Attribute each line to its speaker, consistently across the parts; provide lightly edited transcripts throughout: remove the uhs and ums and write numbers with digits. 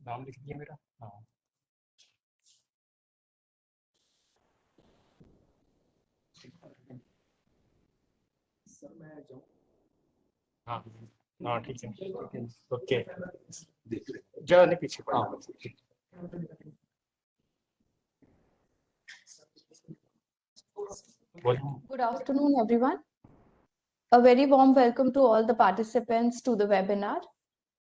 Speaker 1: नाम लिख दिया मेरा। हाँ हाँ हाँ ठीक है ओके जा नहीं पीछे हाँ बोलो।
Speaker 2: Good afternoon, everyone. A very warm welcome to all the participants to the webinar.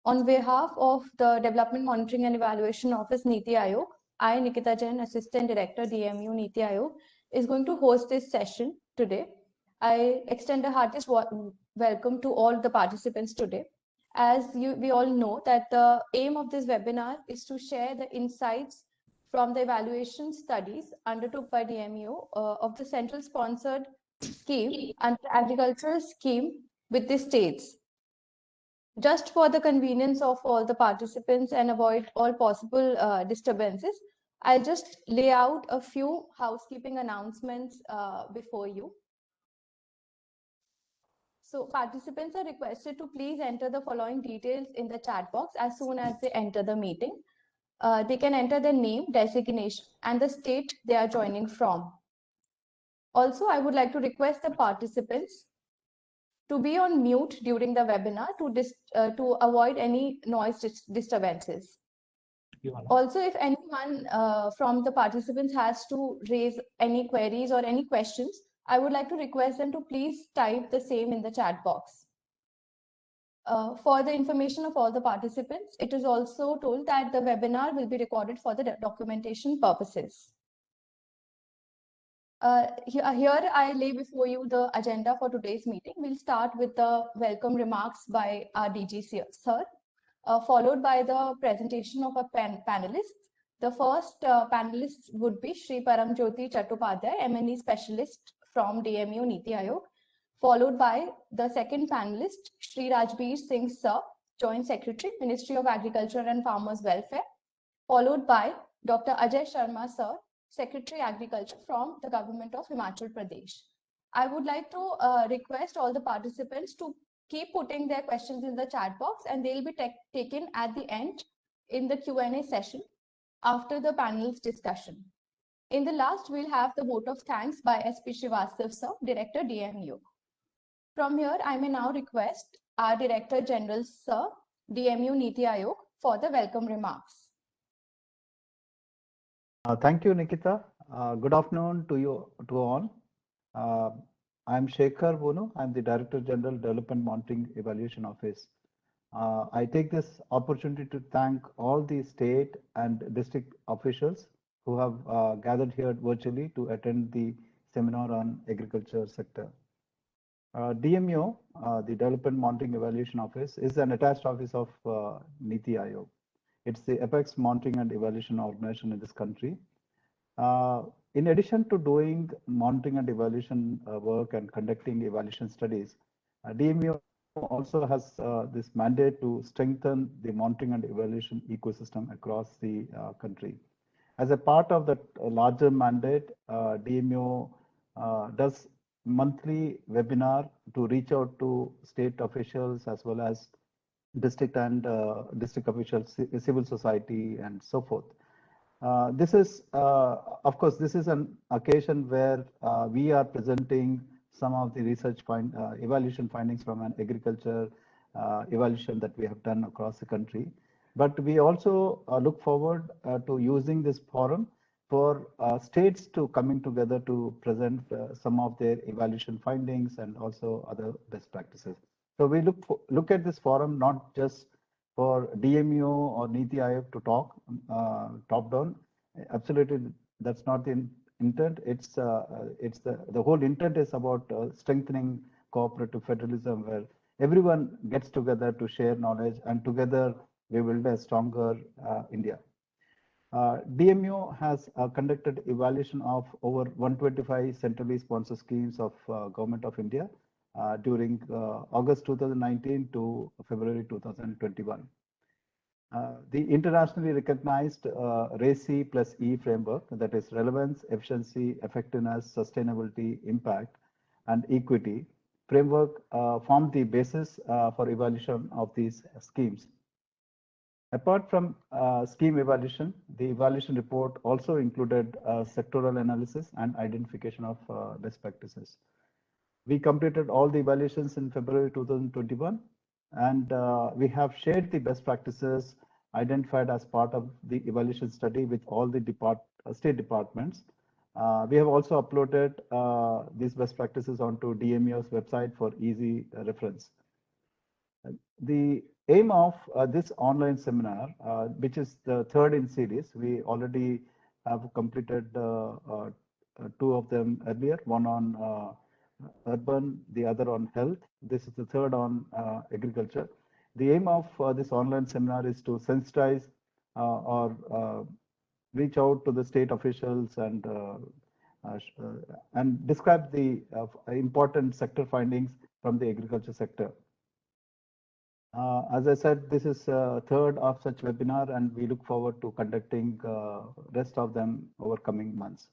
Speaker 2: On behalf of the Development Monitoring and Evaluation Office, NITI Aayog, I, Nikita Jain, Assistant Director, DMU, NITI Aayog, is going to host this session today. I extend a heartiest welcome to all the participants today. As we all know that the aim of this webinar is to share the insights from the evaluation studies undertook by DMU of the central sponsored scheme and agricultural scheme with the states. Just for the convenience of all the participants and avoid all possible disturbances, I'll just lay out a few housekeeping announcements before you. So participants are requested to please enter the following details in the chat box as soon as they enter the meeting. They can enter their name, designation, and the state they are joining from. Also, I would like to request the participants to be on mute during the webinar to avoid any noise disturbances. Also, if anyone from the participants has to raise any queries or any questions, I would like to request them to please type the same in the chat box. For the information of all the participants, it is also told that the webinar will be recorded for the documentation purposes. Here I lay before you the agenda for today's meeting. We'll start with the welcome remarks by our DG sir, followed by the presentation of our panelists. The first panelist would be Shri Paramjyoti Chattopadhyay, M&E Specialist from DMU NITI Aayog, followed by the second panelist, Shri Rajbir Singh Sir, Joint Secretary, Ministry of Agriculture and Farmers Welfare, followed by Dr. Ajay Sharma Sir, Secretary Agriculture from the Government of Himachal Pradesh. I would like to request all the participants to keep putting their questions in the chat box, and they'll be taken at the end in the Q&A session after the panel's discussion. In the last, we'll have the vote of thanks by SP Srivastav Sir, Director DMU. From here, I may now request our Director General Sir, DMU NITI Aayog, for the welcome remarks.
Speaker 3: Thank you, Nikita. Good afternoon to you to all. I'm Shekhar Bono. I'm the Director General, Development Monitoring Evaluation Office. I take this opportunity to thank all the state and district officials who have gathered here virtually to attend the seminar on agriculture sector. DMO, the Development Monitoring Evaluation Office, is an attached office of NITI Aayog. It's the apex monitoring and evaluation organization in this country. In addition to doing monitoring and evaluation work and conducting evaluation studies, DMO also has this mandate to strengthen the monitoring and evaluation ecosystem across the country. As a part of that larger mandate, DMO does monthly webinar to reach out to state officials as well as district and district officials, civil society, and so forth. This is, of course, this is an occasion where we are presenting some of the evaluation findings from an agriculture evaluation that we have done across the country. But we also look forward to using this forum for states to coming together to present some of their evaluation findings and also other best practices. So we look at this forum not just for DMU or Niti Aayog to talk top down. Absolutely, that's not the intent. It's the whole intent is about strengthening cooperative federalism, where everyone gets together to share knowledge, and together we build a stronger India. DMU has conducted evaluation of over 125 centrally sponsored schemes of Government of India during August 2019 to February 2021. The internationally recognized RACI plus E framework, that is relevance, efficiency, effectiveness, sustainability, impact, and equity framework, formed the basis for evaluation of these schemes. Apart from scheme evaluation, the evaluation report also included sectoral analysis and identification of best practices. We completed all the evaluations in February 2021, and we have shared the best practices identified as part of the evaluation study with all the state departments. We have also uploaded these best practices onto DMU's website for easy reference. The aim of this online seminar, which is the third in series, we already have completed two of them earlier, one on urban, the other on health. This is the third on agriculture. The aim of this online seminar is to sensitize or reach out to the state officials and describe the important sector findings from the agriculture sector. As I said, this is third of such webinar, and we look forward to conducting rest of them over coming months.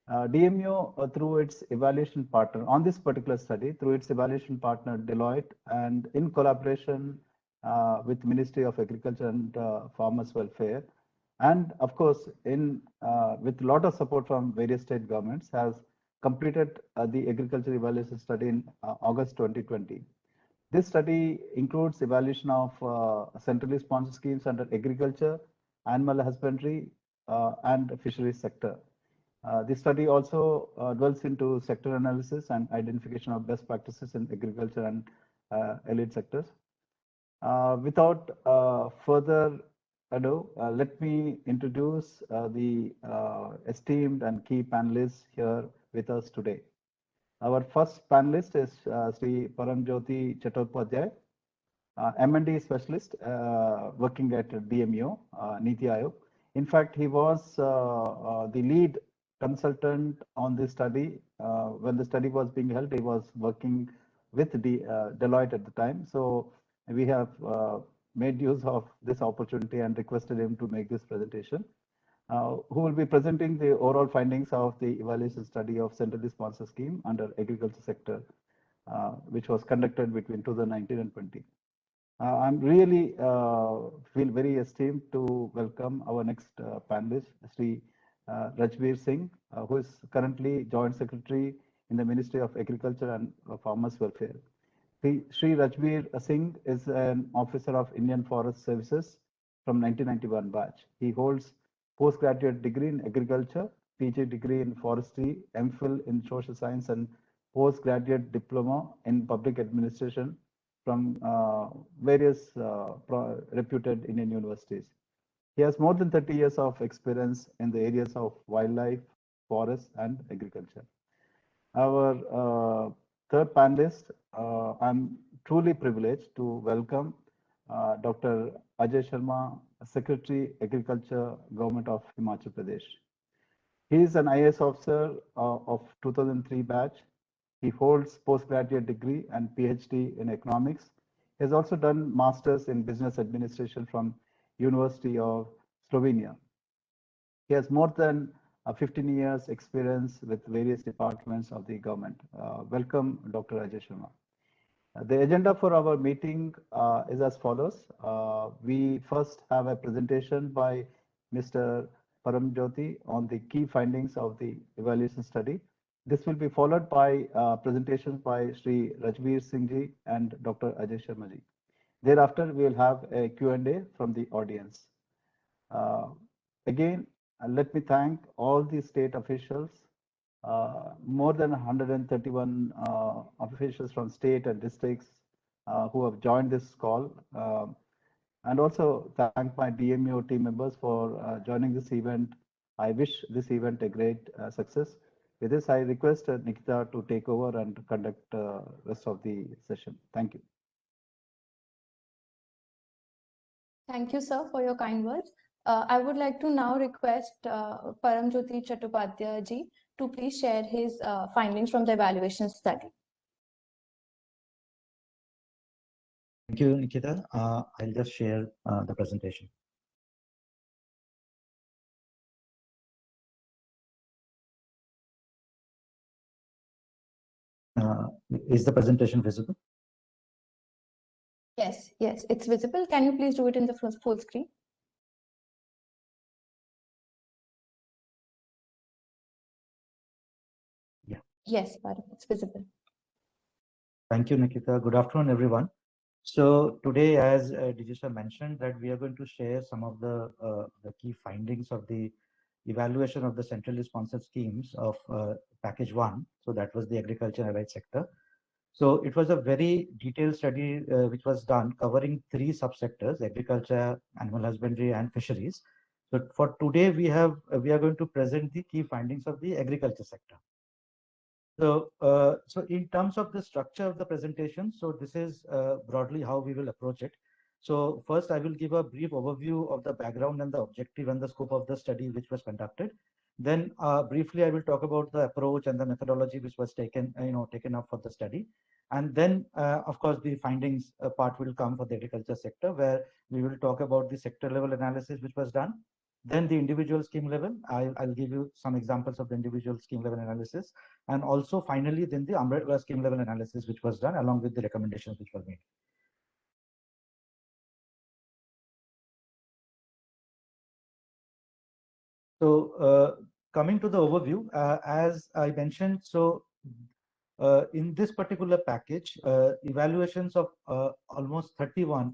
Speaker 3: DMU, through its evaluation partner on this particular study, through its evaluation partner Deloitte, and in collaboration with Ministry of Agriculture and Farmers Welfare, and of course with a lot of support from various state governments, has completed the agriculture evaluation study in August 2020. This study includes evaluation of centrally sponsored schemes under agriculture, animal husbandry, and fisheries sector. This study also dwells into sector analysis and identification of best practices in agriculture and allied sectors. Without further ado, let me introduce the esteemed and key panelists here with us today. Our first panelist is Sri Paramjyoti Chattopadhyay, M&D specialist working at DMU, Niti Aayog. In fact, he was the lead consultant on this study. When the study was being held, he was working with Deloitte at the time. So we have made use of this opportunity and requested him to make this presentation. Who will be presenting the overall findings of the evaluation study of centrally sponsored scheme under agriculture sector, which was conducted between 2019 and 20. I'm really feel very esteemed to welcome our next panelist, Sri Rajbir Singh, who is currently Joint Secretary in the Ministry of Agriculture and Farmers Welfare. Sri Rajbir Singh is an officer of Indian Forest Services from 1991 batch. He holds postgraduate degree in agriculture, PG degree in forestry, MPhil in social science, and postgraduate diploma in public administration from various reputed Indian universities. He has more than 30 years of experience in the areas of wildlife, forest, and agriculture. Our third panelist, I'm truly privileged to welcome Dr. Ajay Sharma, Secretary, Agriculture, Government of Himachal Pradesh. He is an IAS officer of 2003 batch. He holds postgraduate degree and PhD in economics. He has also done masters in business administration from University of Slovenia. He has more than 15 years experience with various departments of the government. Welcome, Dr. Ajay Sharma. The agenda for our meeting is as follows. We first have a presentation by Mr. Paramjyoti on the key findings of the evaluation study. This will be followed by presentations by Sri Rajveer Singh ji and Dr. Ajay Sharma ji. Thereafter, we will have a Q&A from the audience. Again, let me thank all the state officials, more than 131 officials from state and districts who have joined this call. And also thank my DMO team members for joining this event. I wish this event a great success. With this, I request Nikita to take over and conduct rest of the session. Thank you.
Speaker 2: Thank you, sir, for your kind words. I would like to now request Paramjyoti Chattopadhyay ji to please share his findings from the evaluation study.
Speaker 4: Thank you, Nikita. I'll just share the presentation. Is the presentation visible?
Speaker 2: Yes, yes, it's visible. Can you please do it in the full screen?
Speaker 4: Yeah.
Speaker 2: Yes, it's visible.
Speaker 4: Thank you, Nikita. Good afternoon, everyone. So today, as Dijisha mentioned, that we are going to share some of the key findings of the evaluation of the centrally sponsored schemes of package 1. So that was the agriculture and allied sector. So it was a very detailed study which was done covering 3 subsectors: agriculture, animal husbandry, and fisheries. So for today, we are going to present the key findings of the agriculture sector. So, in terms of the structure of the presentation, so this is broadly how we will approach it. So first, I will give a brief overview of the background and the objective and the scope of the study which was conducted. Then briefly, I will talk about the approach and the methodology which was taken up for the study. And then, of course, the findings part will come for the agriculture sector, where we will talk about the sector level analysis which was done. Then the individual scheme level, I'll give you some examples of the individual scheme level analysis. And also finally, then the umbrella scheme level analysis which was done along with the recommendations which were made. So coming to the overview, as I mentioned, so in this particular package, evaluations of almost 31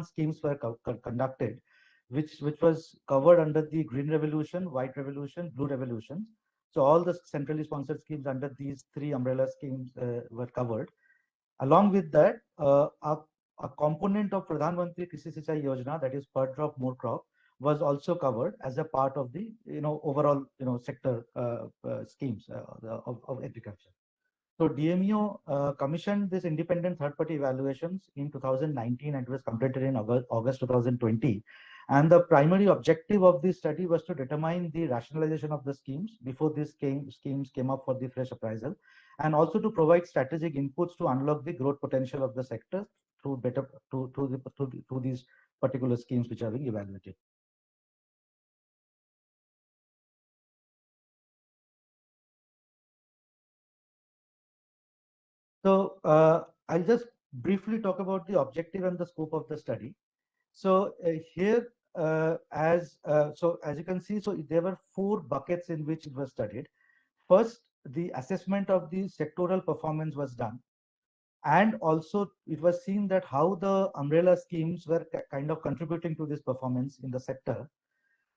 Speaker 4: schemes were conducted, which was covered under the Green Revolution, White Revolution, Blue Revolution. So all the centrally sponsored schemes under these 3 umbrella schemes were covered. Along with that, a component of Pradhan Mantri Krishi Sinchai Yojana, that is per drop more crop, was also covered as a part of the overall sector schemes of agriculture. So DMO commissioned this independent third-party evaluations in 2019 and it was completed in August 2020. And the primary objective of this study was to determine the rationalization of the schemes before these schemes came up for the fresh appraisal, and also to provide strategic inputs to unlock the growth potential of the sector through these particular schemes which are being evaluated. So I'll just briefly talk about the objective and the scope of the study. So here, as you can see, so there were 4 buckets in which it was studied. First, the assessment of the sectoral performance was done, and also it was seen that how the umbrella schemes were kind of contributing to this performance in the sector.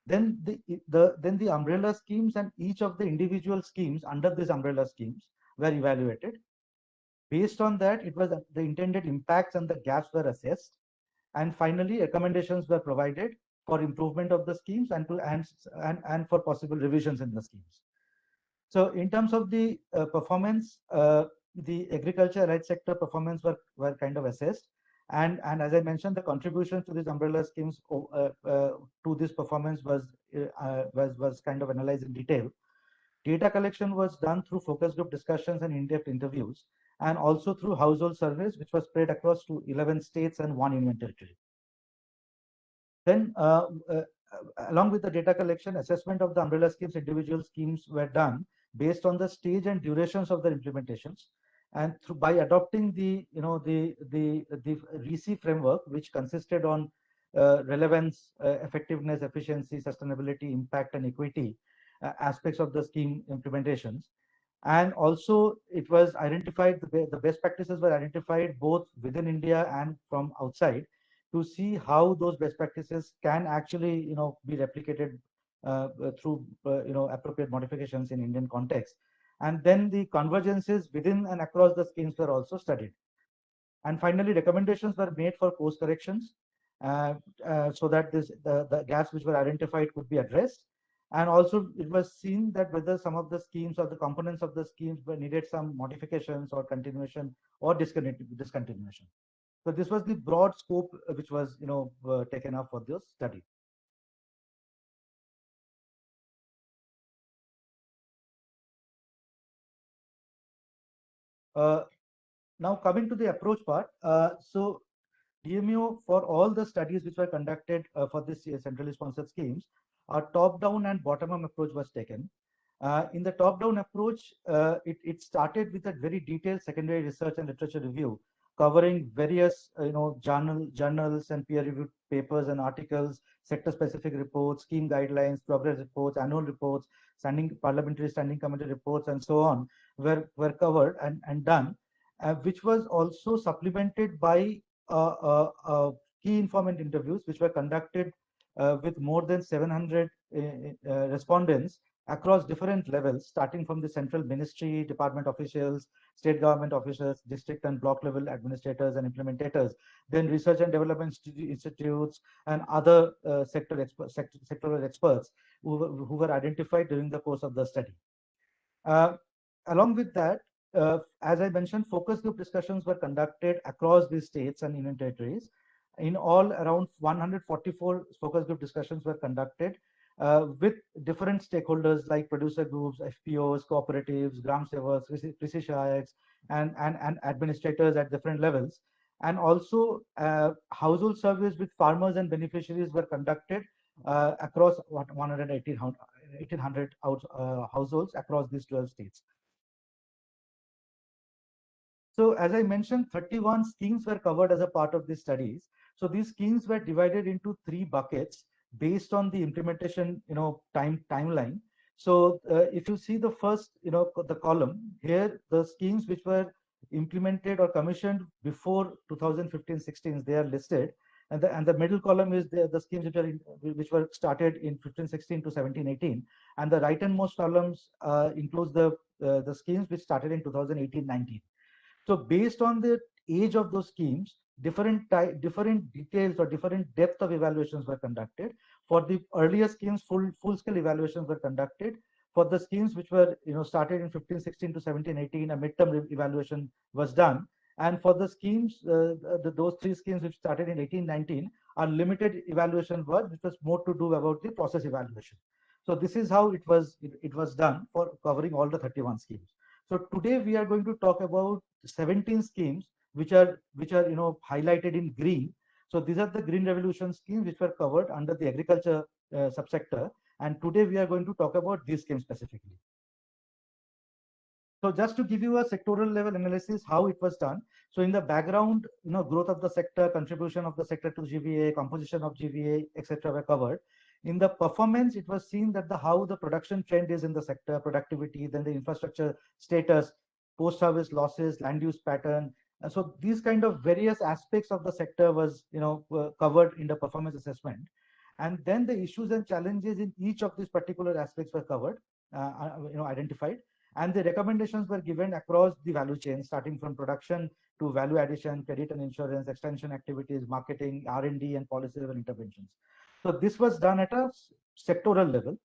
Speaker 4: Then the umbrella schemes and each of the individual schemes under these umbrella schemes were evaluated. Based on that, it was the intended impacts and the gaps were assessed. And finally, recommendations were provided for improvement of the schemes and for possible revisions in the schemes. So in terms of the performance, the agriculture allied sector performance were kind of assessed. And as I mentioned, the contributions to these umbrella schemes to this performance was kind of analyzed in detail. Data collection was done through focus group discussions and in-depth interviews, and also through household surveys, which was spread across to 11 states and 1 union territory. Then, along with the data collection, assessment of the umbrella schemes, individual schemes were done based on the stage and durations of their implementations, and by adopting the RISI framework, which consisted on relevance, effectiveness, efficiency, sustainability, impact, and equity aspects of the scheme implementations. And also it was identified, the best practices were identified both within India and from outside, to see how those best practices can actually, be replicated through, appropriate modifications in Indian context. And then the convergences within and across the schemes were also studied. And finally, recommendations were made for course corrections, so that the gaps which were identified could be addressed. And also it was seen that whether some of the schemes or the components of the schemes were needed some modifications or continuation or discontinuation. So this was the broad scope which was, taken up for this study. Now coming to the approach part. So DMO, for all the studies which were conducted for this centrally sponsored schemes, a top-down and bottom-up approach was taken. In the top-down approach, it started with a very detailed secondary research and literature review, covering various journals and peer-reviewed papers and articles, sector-specific reports, scheme guidelines, progress reports, annual reports, parliamentary standing committee reports, and so on were covered and done, which was also supplemented by key informant interviews, which were conducted with more than 700 respondents across different levels, starting from the central ministry, department officials, state government officials, district and block level administrators and implementators, then research and development institutes and other sectoral experts who were identified during the course of the study. Along with that, as I mentioned, focus group discussions were conducted across the states and union territories. In all, around 144 focus group discussions were conducted with different stakeholders like producer groups, FPOs, cooperatives, Gram Sevaks, Krishi Sahayaks, and administrators at different levels. And also household surveys with farmers and beneficiaries were conducted across 1,800 households across these 12 states. So as I mentioned, 31 schemes were covered as a part of these studies. So these schemes were divided into 3 buckets based on the implementation, timeline. So if you see the first, the column here, the schemes which were implemented or commissioned before 2015-16, they are listed. And the middle column is the schemes which were started in 15-16 to 17-18, and the rightmost columns includes the schemes which started in 2018-19. So based on the age of those schemes, different details or different depth of evaluations were conducted. For the earlier schemes, full-scale evaluations were conducted. For the schemes which were started in 15-16 to 17-18, a midterm evaluation was done. And for the schemes, those 3 schemes which started in 18-19, a limited evaluation which was more to do about the process evaluation. So this is how it was done for covering all the 31 schemes. So today we are going to talk about 17 schemes which are highlighted in green. So these are the Green Revolution schemes which were covered under the agriculture subsector. And today we are going to talk about these schemes specifically. So just to give you a sectoral level analysis, how it was done. So in the background, growth of the sector, contribution of the sector to GVA, composition of GVA, etc. were covered. In the performance, it was seen that how the production trend is in the sector, productivity, then the infrastructure status, post-harvest losses, land use pattern. So these kind of various aspects of the sector was covered in the performance assessment. And then the issues and challenges in each of these particular aspects were covered, identified. And the recommendations were given across the value chain, starting from production to value addition, credit and insurance, extension activities, marketing, R&D, and policy level interventions. So this was done at a sectoral level.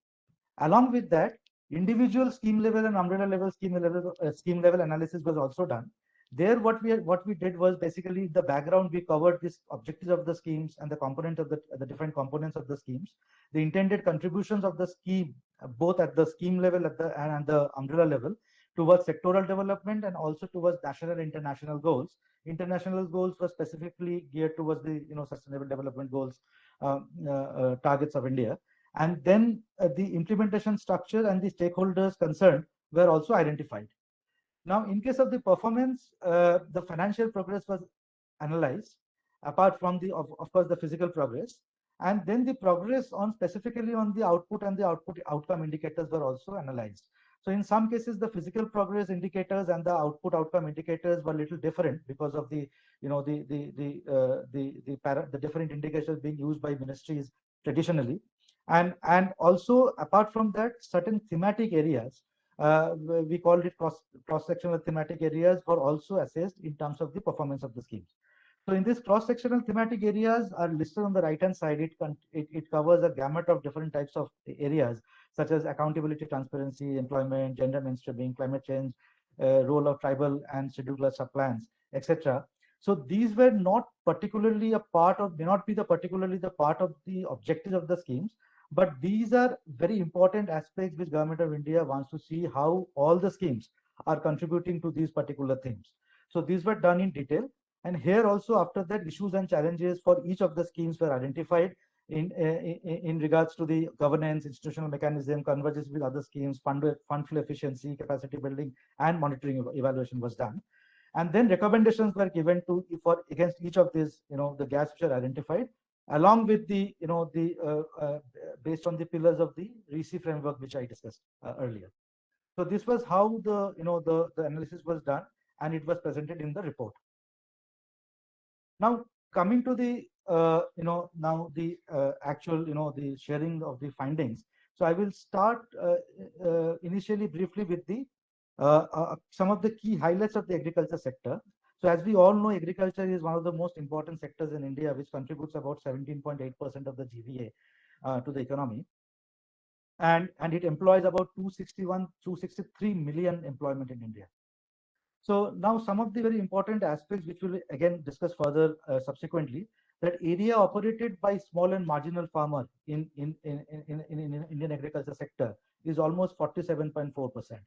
Speaker 4: Along with that, individual scheme level and umbrella level scheme level analysis was also done. There, what we did was basically the background. We covered these objectives of the schemes and the component of the different components of the schemes, the intended contributions of the scheme, both at the scheme level and the umbrella level, towards sectoral development and also towards national and international goals. International goals were specifically geared towards the sustainable development goals targets of India. And then the implementation structure and the stakeholders concerned were also identified. Now, in case of the performance, the financial progress was analyzed, apart from the, of course, the physical progress. And then the progress on specifically on the output and the output outcome indicators were also analyzed. So in some cases, the physical progress indicators and the output outcome indicators were a little different because of the, you know, the different indicators being used by ministries traditionally. And also apart from that, certain thematic areas, we called it cross-sectional thematic areas, were also assessed in terms of the performance of the schemes. So in this cross-sectional thematic areas are listed on the right-hand side. It covers a gamut of different types of areas, such as accountability, transparency, employment, gender mainstreaming, climate change, role of tribal and scheduled class subplans, etc. So these were not particularly a part of, may not be particularly the part of the objectives of the schemes, but these are very important aspects which Government of India wants to see how all the schemes are contributing to these particular themes. So these were done in detail. And here also, after that, issues and challenges for each of the schemes were identified in regards to the governance, institutional mechanism, convergence with other schemes, fund flow efficiency, capacity building, and monitoring evaluation was done. And then recommendations were given to for against each of these, you know, the gaps which are identified, along with the, you know, the based on the pillars of the RISI framework, which I discussed earlier. So this was how the, you know, the analysis was done, and it was presented in the report. Now coming to the you know, now the actual, you know, the sharing of the findings. So I will start initially briefly with the some of the key highlights of the agriculture sector. So as we all know, agriculture is one of the most important sectors in India, which contributes about 17.8% of the GVA to the economy. And it employs about 263 million employment in India. So now some of the very important aspects, which we'll again discuss further subsequently, that area operated by small and marginal farmer in Indian agriculture sector is almost 47.4%.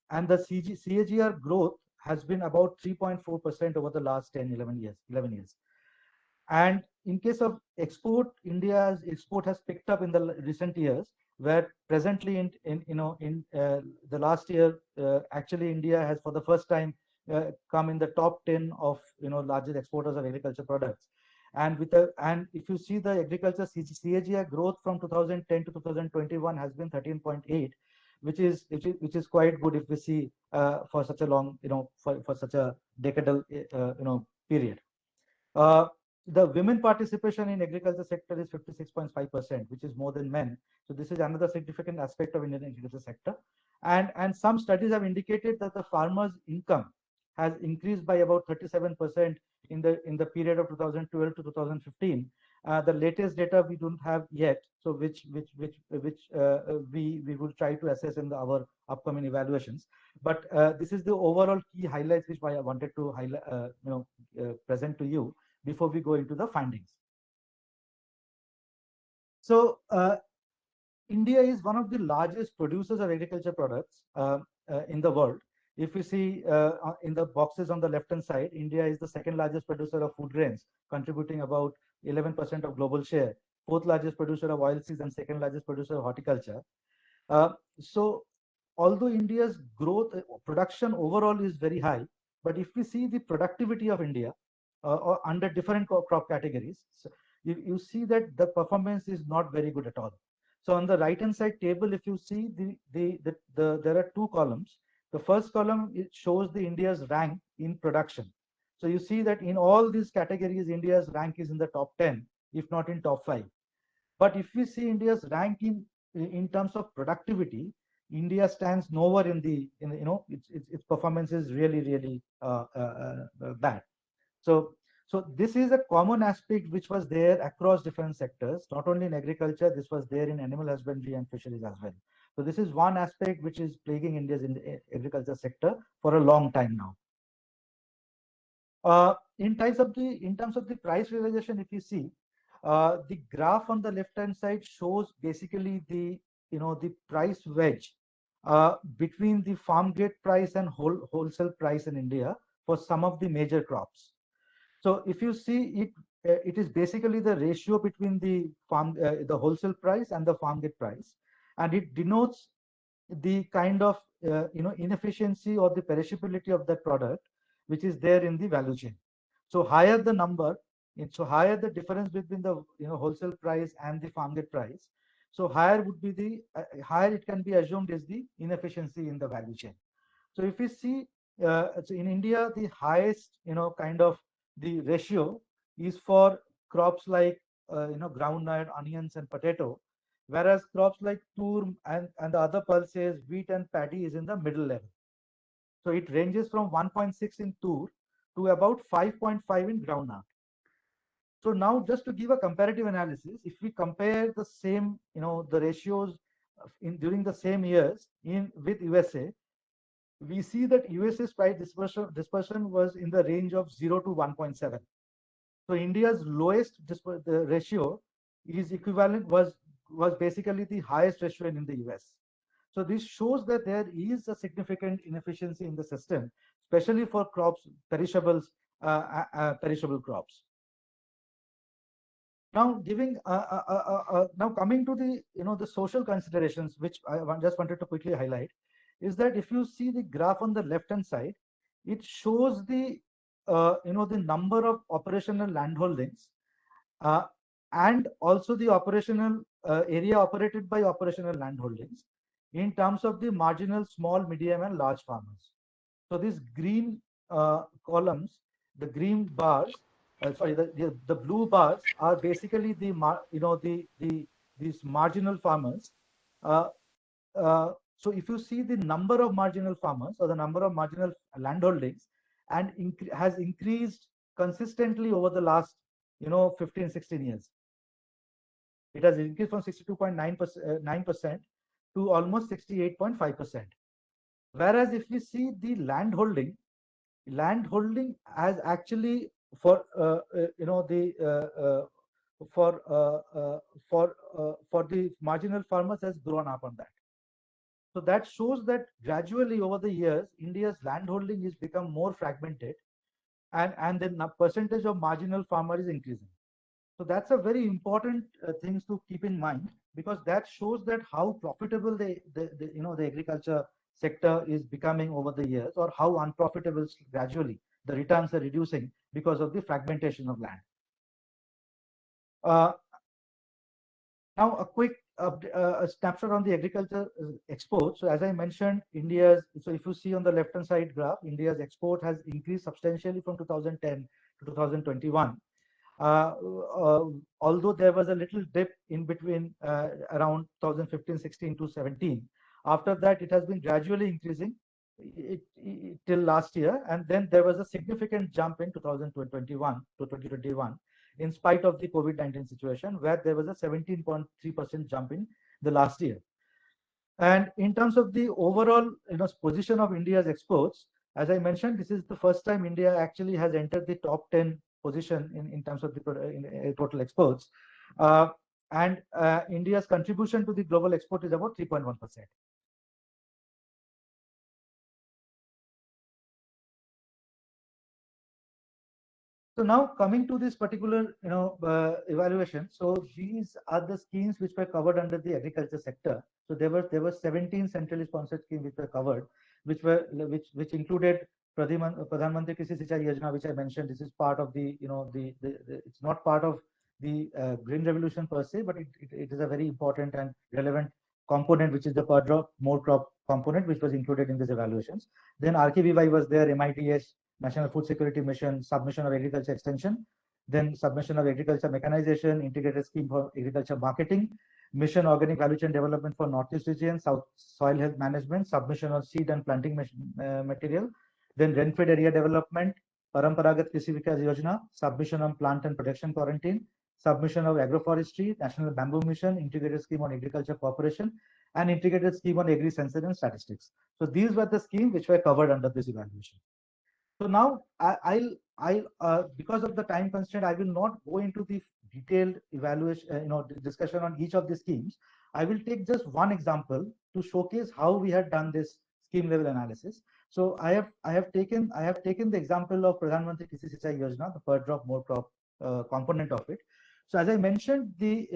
Speaker 4: And the CAGR growth has been about 3.4% over the last 11 years. And in case of export, India's export has picked up in the recent years, where presently in the last year, actually India has for the first time come in the top 10 of, you know, largest exporters of agriculture products. And if you see the agriculture CAGR growth from 2010 to 2021 has been 13.8, which is quite good if we see for such a long, you know, for such a decadal you know, period. The women participation in agriculture sector is 56.5%, which is more than men. So this is another significant aspect of Indian agriculture sector. And some studies have indicated that the farmers' income has increased by about 37% in the period of 2012 to 2015. The latest data we don't have yet, so which we will try to assess in our upcoming evaluations. But this is the overall key highlights which I wanted to highlight, present to you before we go into the findings. So India is one of the largest producers of agriculture products in the world. If you see in the boxes on the left-hand side, India is the second largest producer of food grains, contributing about 11% of global share, fourth largest producer of oilseeds, and second largest producer of horticulture. So although India's growth production overall is very high, but if we see the productivity of India or under different crop categories, so you see that the performance is not very good at all. So on the right hand side table, if you see there are two columns. The first column, it shows the India's rank in production. So you see that in all these categories, India's rank is in the top 10, if not in top 5. But if we see India's rank in terms of productivity, India stands nowhere in you know, its performance is really bad. So this is a common aspect which was there across different sectors, not only in agriculture. This was there in animal husbandry and fisheries as well. So this is one aspect which is plaguing India's agriculture sector for a long time now. In terms of the price realization, if you see the graph on the left hand side shows basically the price wedge between the farm gate price and wholesale price in India for some of the major crops. So if you see it, it is basically the ratio between the wholesale price and the farm gate price, and it denotes the kind of inefficiency or the perishability of that product which is there in the value chain. So higher the number, so higher the difference between the wholesale price and the farm gate price. So higher would be the higher it can be assumed is the inefficiency in the value chain. So if we see, so in India, the highest kind of the ratio is for crops like groundnut, onions, and potato, whereas crops like tur and the other pulses, wheat and paddy is in the middle level. So it ranges from 1.6 in tur to about 5.5 in groundnut. So now just to give a comparative analysis, if we compare the same, the ratios during the same years with USA, we see that USA's price dispersion was in the range of 0 to 1.7. So India's lowest the ratio is equivalent was basically the highest ratio in the US. So this shows that there is a significant inefficiency in the system, especially for crops, perishables, perishable crops. Now, now coming to the the social considerations, which I just wanted to quickly highlight, is that if you see the graph on the left hand side, it shows the the number of operational land holdings and also the operational area operated by operational land holdings in terms of the marginal small, medium, and large farmers. So these green columns, the green bars, sorry, the blue bars are basically the these marginal farmers. So if you see the number of marginal farmers or the number of marginal landholdings and has increased consistently over the last 15-16 years. It has increased from 62.9% to almost 68.5%. Whereas if we see the landholding has actually for the marginal farmers has grown up on that. So that shows that gradually over the years, India's landholding has become more fragmented, and the percentage of marginal farmer is increasing. So that's a very important things to keep in mind, because that shows that how profitable the agriculture sector is becoming over the years, or how unprofitable gradually the returns are reducing because of the fragmentation of land. Now a quick a snapshot on the agriculture exports. So as I mentioned, so if you see on the left hand side graph, India's export has increased substantially from 2010 to 2021. Although there was a little dip in between around 2015-16 to 17. After that, it has been gradually increasing till last year, and then there was a significant jump in 2021 to 2021, in spite of the COVID-19 situation, where there was a 17.3% jump in the last year. And in terms of the overall position of India's exports, as I mentioned, this is the first time India actually has entered the top 10 position in terms of the total exports. And India's contribution to the global export is about 3.1%. So now coming to this particular evaluation, so these are the schemes which were covered under the agriculture sector. So there were 17 centrally sponsored schemes which were covered, which included Pradhan Mantri Krishi Sinchai Yojana, which I mentioned. This is part of the it's not part of the green revolution per se, but it is a very important and relevant component, which is the per drop more crop component, which was included in these evaluations. Then RKVY was there, MITS, National Food Security Mission, submission of agriculture extension, then submission of agriculture mechanization, integrated scheme for agriculture marketing, mission organic value chain development for Northeast region, South soil health management, submission of seed and planting material, then rain-fed area development, Paramparagat Krishi Vikas Yojana, submission on plant and protection quarantine, submission of agroforestry, National Bamboo Mission, integrated scheme on agriculture cooperation, and integrated scheme on agri-sensor and statistics. So these were the schemes which were covered under this evaluation. So now I'll because of the time constraint, I will not go into the detailed evaluation, discussion on each of the schemes. I will take just one example to showcase how we had done this scheme level analysis. So I have taken the example of Pradhan Mantri Krishi Sinchai Yojana, the per drop more crop component of it. So as I mentioned, the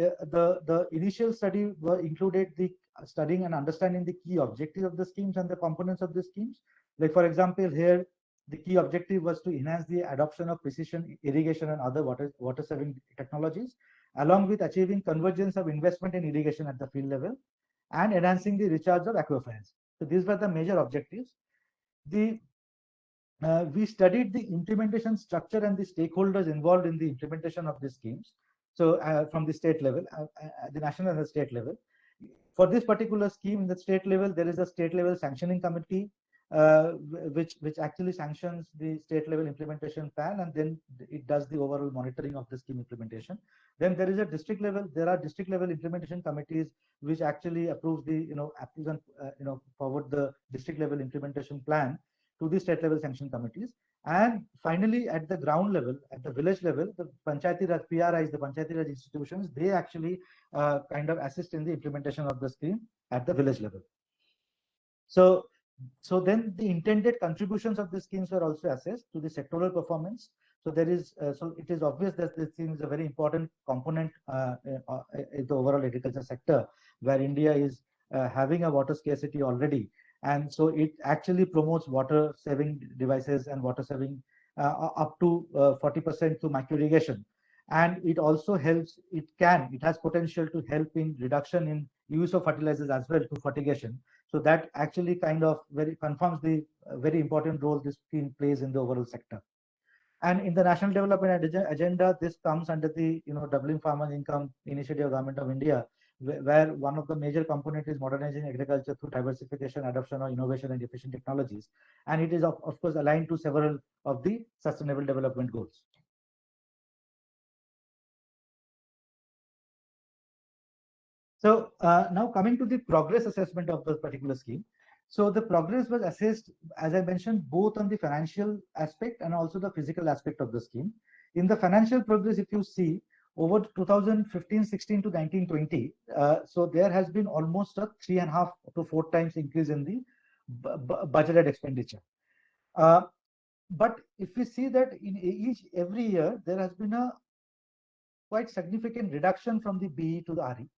Speaker 4: initial study included the studying and understanding the key objectives of the schemes and the components of the schemes. Like for example, here the key objective was to enhance the adoption of precision irrigation and other water saving technologies, along with achieving convergence of investment in irrigation at the field level and enhancing the recharge of aquifers. So these were the major objectives. We studied the implementation structure and the stakeholders involved in the implementation of these schemes. So from the state level, the national and the state level. For this particular scheme, in the state level, there is a state level sanctioning committee, which actually sanctions the state level implementation plan, and then it does the overall monitoring of the scheme implementation. Then there is a district level. There are district level implementation committees which actually approves the approves and forward the district level implementation plan to the state level sanction committees. And finally, at the ground level, at the village level, the Panchayati Raj PRIs, the Panchayati Raj institutions, they actually kind of assist in the implementation of the scheme at the village level. So then the intended contributions of the schemes were also assessed to the sectoral performance. So there is, so it is obvious that this scheme is a very important component in the overall agriculture sector, where India is having a water scarcity already. And so it actually promotes water saving devices and water saving up to 40% through micro irrigation. And it also helps, it has potential to help in reduction in use of fertilizers as well through fertigation. So that actually kind of confirms the very important role this scheme plays in the overall sector. And in the National Development Agenda, this comes under the doubling farmers' income initiative of Government of India, where one of the major components is modernizing agriculture through diversification, adoption of innovation and efficient technologies. And it is of course aligned to several of the sustainable development goals. So now coming to the progress assessment of the particular scheme. So the progress was assessed, as I mentioned, both on the financial aspect and also the physical aspect of the scheme. In the financial progress, if you see, over 2015-16 to 19-20, so there has been almost a 3.5 to 4 times increase in the budgeted expenditure. But if we see that in every year, there has been a quite significant reduction from the BE to the RE,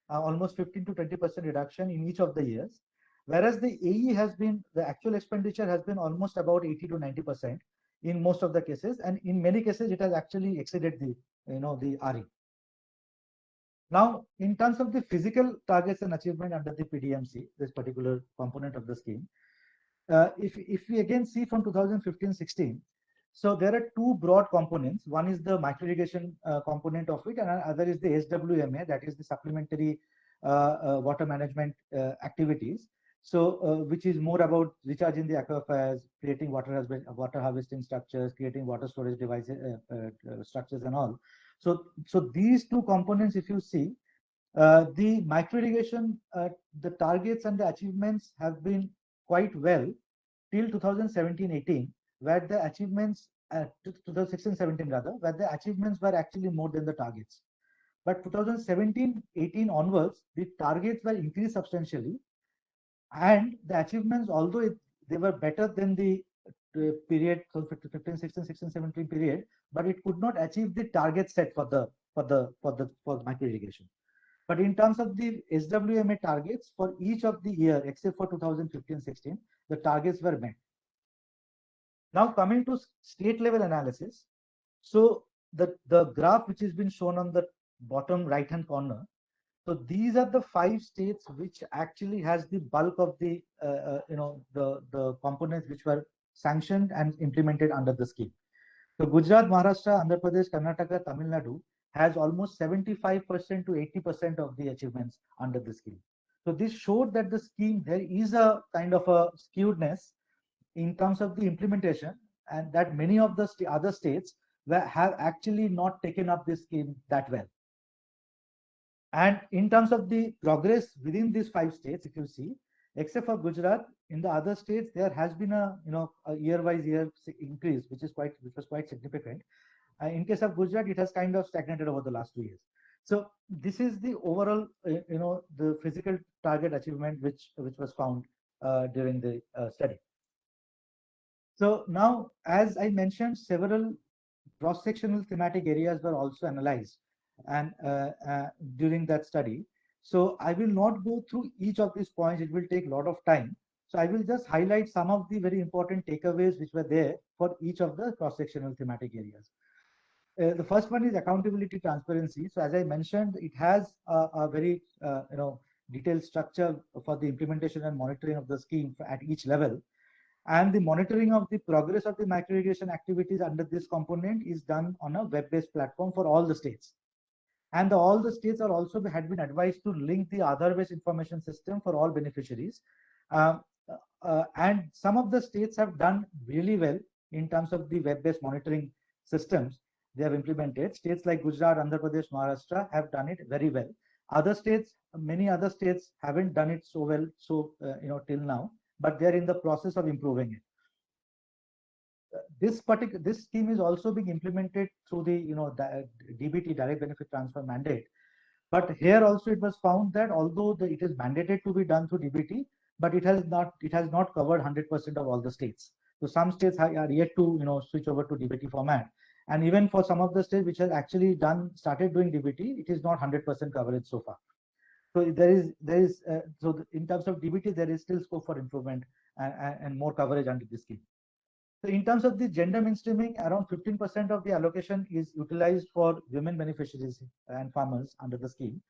Speaker 4: almost 15 to 20% reduction in each of the years. Whereas the AE has been, the actual expenditure has been almost about 80 to 90% in most of the cases, and in many cases it has actually exceeded the the RE. Now, in terms of the physical targets and achievement under the PDMC, this particular component of the scheme, if we again see from 2015-16, so there are two broad components. One is the micro irrigation component of it, and another is the SWMA, that is the supplementary water management activities. So, which is more about recharging the aquifers, creating water harvesting structures, creating water storage devices, structures, and all. So these two components, if you see, the micro irrigation, the targets and the achievements have been quite well till 2017-18, where the achievements, 2016-17 rather, where the achievements were actually more than the targets. But 2017-18 onwards, the targets were increased substantially, and the achievements, although they were better than the period 15-16, 16-17 period, but it could not achieve the target set for micro irrigation. But in terms of the SWMA targets for each of the year, except for 2015-16, the targets were met. Now coming to state level analysis. So the graph which has been shown on the bottom right hand corner. So these are the 5 states which actually has the bulk of the the components which were sanctioned and implemented under the scheme. So Gujarat, Maharashtra, Andhra Pradesh, Karnataka, Tamil Nadu has almost 75% to 80% of the achievements under the scheme. So this showed that the scheme, there is a kind of a skewedness in terms of the implementation, and that many of the other states have actually not taken up this scheme that well. And in terms of the progress within these 5 states, if you see, except for Gujarat, in the other states there has been a a year increase, which was quite significant. In case of Gujarat, it has kind of stagnated over the last 2 years. So this is the overall the physical target achievement which was found during the study. So now, as I mentioned, several cross-sectional thematic areas were also analyzed and during that study. So I will not go through each of these points, it will take a lot of time, So I will just highlight some of the very important takeaways which were there for each of the cross-sectional thematic areas. The first one is accountability transparency. So as I mentioned, it has a very detailed structure for the implementation and monitoring of the scheme at each level. And the monitoring of the progress of the micro irrigation activities under this component is done on a web-based platform for all the states. And all the states are also had been advised to link the Aadhaar-based information system for all beneficiaries. And some of the states have done really well in terms of the web-based monitoring systems they have implemented. States like Gujarat, Andhra Pradesh, Maharashtra have done it very well. Other states, many other states haven't done it so well, till now, but they're in the process of improving it. This scheme is also being implemented through the DBT, direct benefit transfer mandate. But here also it was found that although it is mandated to be done through DBT, but it has not covered 100% of all the states. So some states are yet to switch over to DBT format, and even for some of the states which has actually started doing DBT, it is not 100% coverage so far. So in terms of DBT, there is still scope for improvement and more coverage under this scheme. So in terms of the gender mainstreaming, around 15% of the allocation is utilized for women beneficiaries and farmers under the scheme.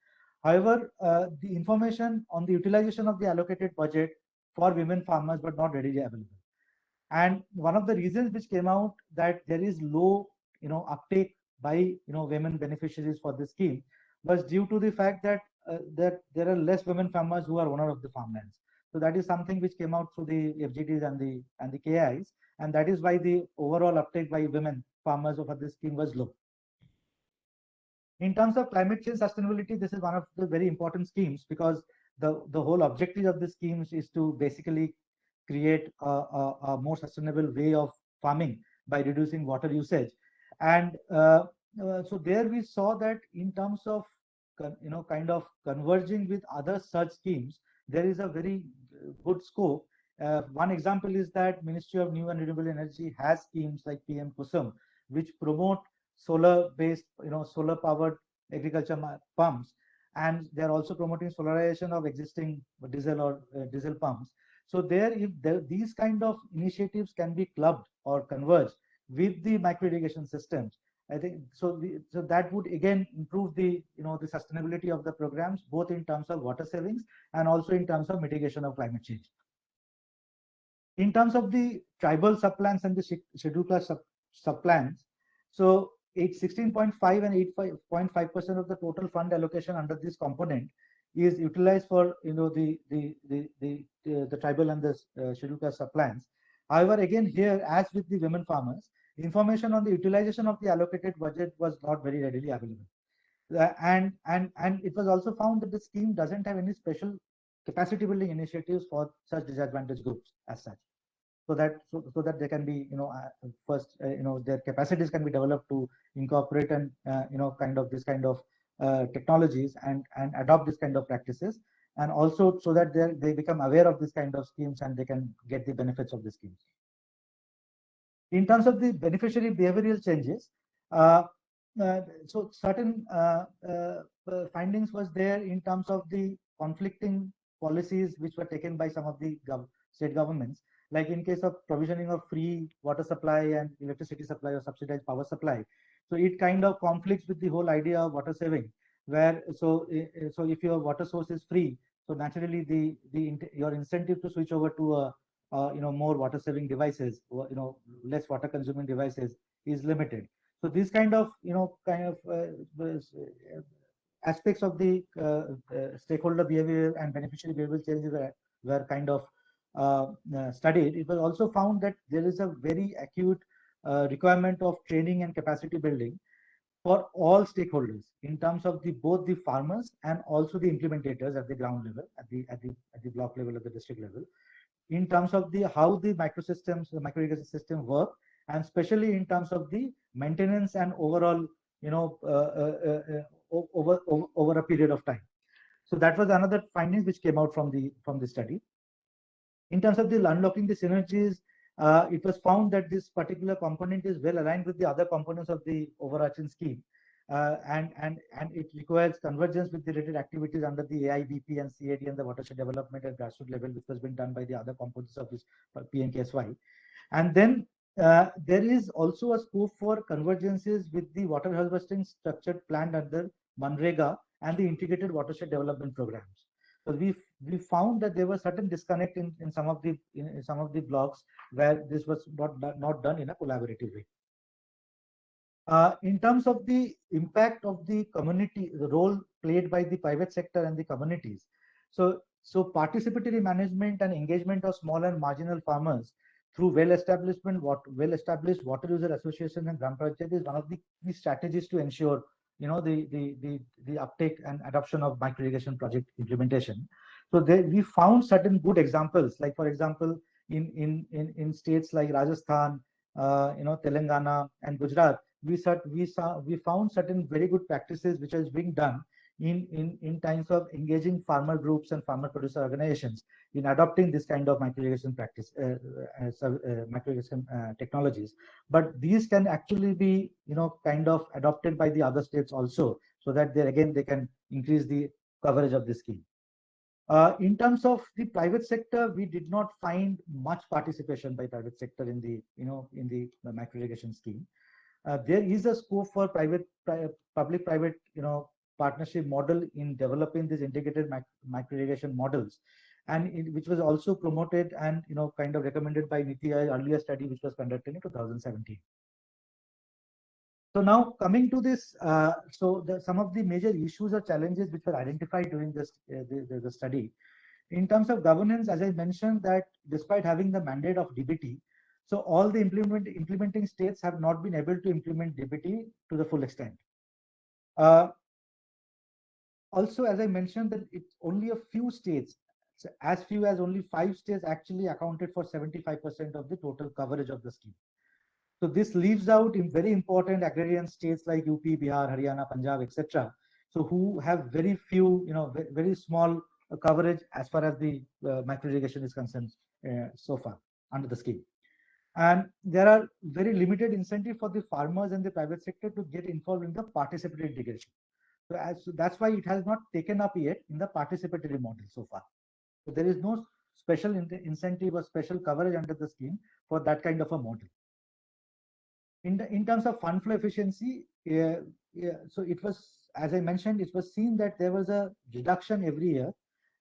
Speaker 4: However, the information on the utilization of the allocated budget for women farmers was not readily available. And one of the reasons which came out that there is low uptake by women beneficiaries for this scheme was due to the fact that there are less women farmers who are owner of the farmlands. So that is something which came out through the FGDs and the KIs, and that is why the overall uptake by women farmers of this scheme was low. In terms of climate change sustainability, this is one of the very important schemes because the whole objective of the schemes is to basically create a more sustainable way of farming by reducing water usage. And so there we saw that in terms of kind of converging with other such schemes, there is a very good scope. One example is that Ministry of New and Renewable Energy has schemes like PM Kusum, which promote solar-based, solar-powered agriculture pumps, and they are also promoting solarization of existing diesel pumps. So these kind of initiatives can be clubbed or converged with the micro irrigation systems, I think so. So that would again improve the the sustainability of the programs, both in terms of water savings and also in terms of mitigation of climate change. In terms of the tribal subplans and the scheduled class subplans, so 16.5 and 8.5% of the total fund allocation under this component is utilized for the tribal and the scheduled class subplans. However, again here, as with the women farmers, information on the utilization of the allocated budget was not very readily available. And it was also found that the scheme doesn't have any special capacity building initiatives for such disadvantaged groups as such, so that they can be first their capacities can be developed to incorporate and this kind of technologies and adopt this kind of practices, and also so that they become aware of this kind of schemes and they can get the benefits of the schemes. In terms of the beneficiary behavioral changes, so certain findings was there in terms of the conflicting policies which were taken by some of the state governments, like in case of provisioning of free water supply and electricity supply or subsidized power supply. So it kind of conflicts with the whole idea of water saving, where so if your water source is free, so naturally your incentive to switch over to more water saving devices, less water consuming devices is limited. So these kind of aspects of the stakeholder behavior and beneficiary behavioral changes were kind of studied. It was also found that there is a very acute requirement of training and capacity building for all stakeholders in terms of both the farmers and also the implementators at the ground level, at the block level, at the district level, in terms of how the microsystems, the micro irrigation system work, and especially in terms of the maintenance and overall, over a period of time. So that was another findings which came out from the study. In terms of the unlocking the synergies, it was found that this particular component is well aligned with the other components of the overarching scheme. and it requires convergence with the related activities under the AIBP and CAD and the watershed development at grassroots level, which was being done by the other components of this PMKSY. And then there is also a scope for convergences with the water harvesting structured plan under MNREGA and the integrated watershed development programs. So we found that there was certain disconnect in some of the blocks where this was not done in a collaborative way. In terms of the impact of the community, the role played by the private sector and the communities. So participatory management and engagement of small and marginal farmers through well-established water user associations and gram panchayat is one of the key strategies to ensure the uptake and adoption of micro irrigation project implementation. So we found certain good examples, like for example, in states like Rajasthan, Telangana and Gujarat, we found certain very good practices which is being done in terms of engaging farmer groups and farmer producer organizations in adopting this kind of micro irrigation practice, micro irrigation technologies. But these can actually be kind of adopted by the other states also, so that they can increase the coverage of the scheme. In terms of the private sector, we did not find much participation by private sector in the micro irrigation scheme. There is a scope for public-private partnership model in developing these integrated micro irrigation models, and which was also promoted and kind of recommended by NITI Aayog earlier study which was conducted in 2017. So now coming to this, some of the major issues or challenges which were identified during this the study. In terms of governance, as I mentioned, that despite having the mandate of DBT, so all the implementing states have not been able to implement DBT to the full extent. Also, as I mentioned, that it's only a few states, so as few as only 5 states actually accounted for 75% of the total coverage of the scheme. So this leaves out in very important agrarian states like UP, Bihar, Haryana, Punjab, etc. So who have very few, very small coverage as far as the micro irrigation is concerned so far under the scheme. And there are very limited incentive for the farmers and the private sector to get involved in the participatory irrigation. So that's why it has not taken up yet in the participatory model so far. So there is no special incentive or special coverage under the scheme for that kind of a model. In terms of fund flow efficiency, so it was, as I mentioned, it was seen that there was a reduction every year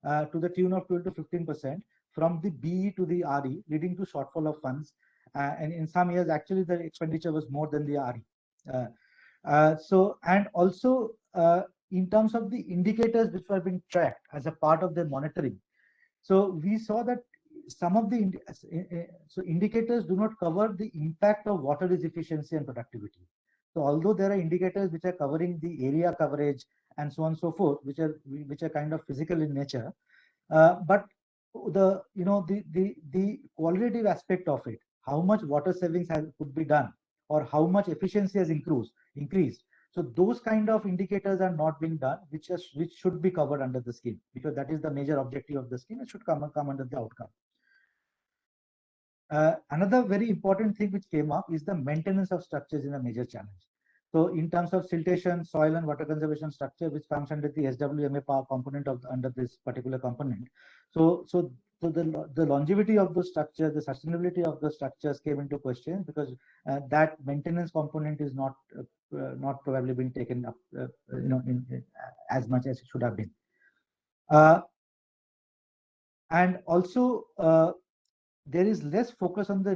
Speaker 4: to the tune of 12 to 15% from the BE to the RE, leading to shortfall of funds. And in some years, actually, the expenditure was more than the RE. And also, in terms of the indicators which were being tracked as a part of the monitoring, so we saw that some of the indicators do not cover the impact of water use efficiency and productivity. So although there are indicators which are covering the area coverage and so on and so forth, which are kind of physical in nature, but the qualitative aspect of it, how much water savings could be done, or how much efficiency has increased. So those kind of indicators are not being done, which should be covered under the scheme, because that is the major objective of the scheme. It should come under the outcome. Another very important thing which came up is the maintenance of structures in a major challenge. So in terms of siltation, soil and water conservation structure, which comes under the SWMA power component under this particular component. So the longevity of the structure, the sustainability of the structures came into question, because that maintenance component is not probably being taken up, as much as it should have been. And also, there is less focus on the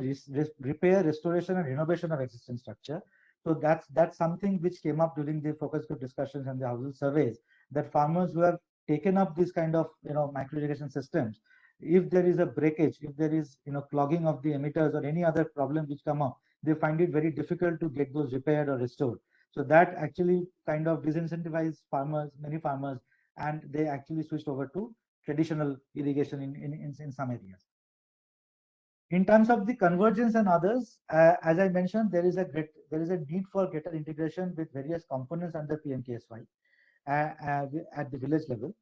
Speaker 4: repair, restoration, and renovation of existing structure. So that's something which came up during the focus group discussions and the household surveys, that farmers who have taken up this kind of micro irrigation systems, if there is a breakage, if there is clogging of the emitters or any other problem which come up, they find it very difficult to get those repaired or restored. So that actually kind of disincentivized many farmers, and they actually switched over to traditional irrigation in some areas. In terms of the convergence and others, as I mentioned, there is a need for greater integration with various components under PMKSY at the village level.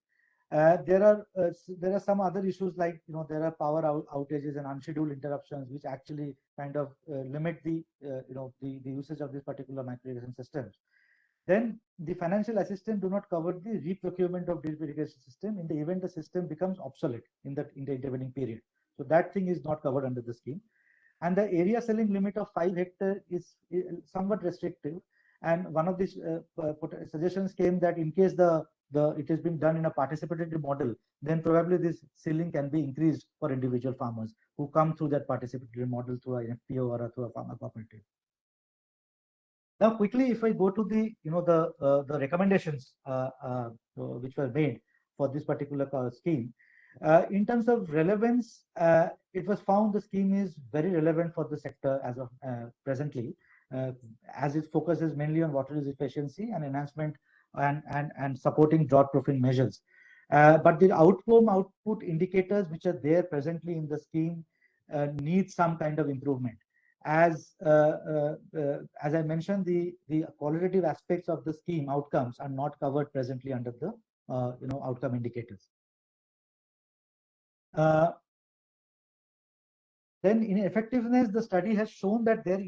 Speaker 4: There are some other issues, like there are power outages and unscheduled interruptions, which actually kind of limit the the usage of this particular micro irrigation systems. then the financial assistance do not cover the reprocurement of drip irrigation system in the event the system becomes obsolete in the intervening period. So that thing is not covered under the scheme. And the area selling limit of 5 hectares is somewhat restrictive. And one of these suggestions came that in case it has been done in a participatory model, then probably this ceiling can be increased for individual farmers who come through that participatory model through an FPO or through a farmer cooperative. Now, quickly, if I go to the the recommendations which were made for this particular scheme, in terms of relevance, it was found the scheme is very relevant for the sector as of presently, as it focuses mainly on water use efficiency and enhancement and supporting drought-proofing measures. But the output indicators which are there presently in the scheme need some kind of improvement. As I mentioned, the qualitative aspects of the scheme outcomes are not covered presently under the outcome indicators. Then in effectiveness, the study has shown that there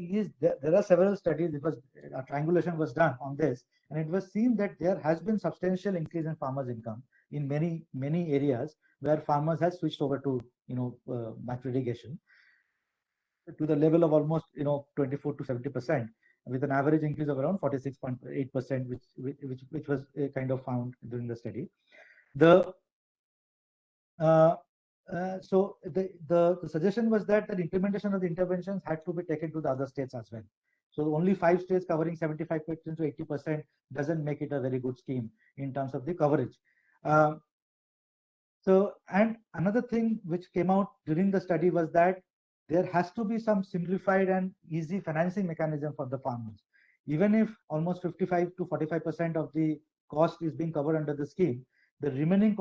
Speaker 4: are several studies because a triangulation was done on this, and it was seen that there has been substantial increase in farmers' income in many areas where farmers have switched over to macro irrigation to the level of almost 24 to 70%, with an average increase of around 46.8%, which was kind of found during the study. So the suggestion was that the implementation of the interventions had to be taken to the other states as well. So only 5 states covering 75% to 80% doesn't make it a very good scheme in terms of the coverage. So, and another thing which came out during the study was that there has to be some simplified and easy financing mechanism for the farmers. Even if almost 55 to 45% of the cost is being covered under the scheme, the remaining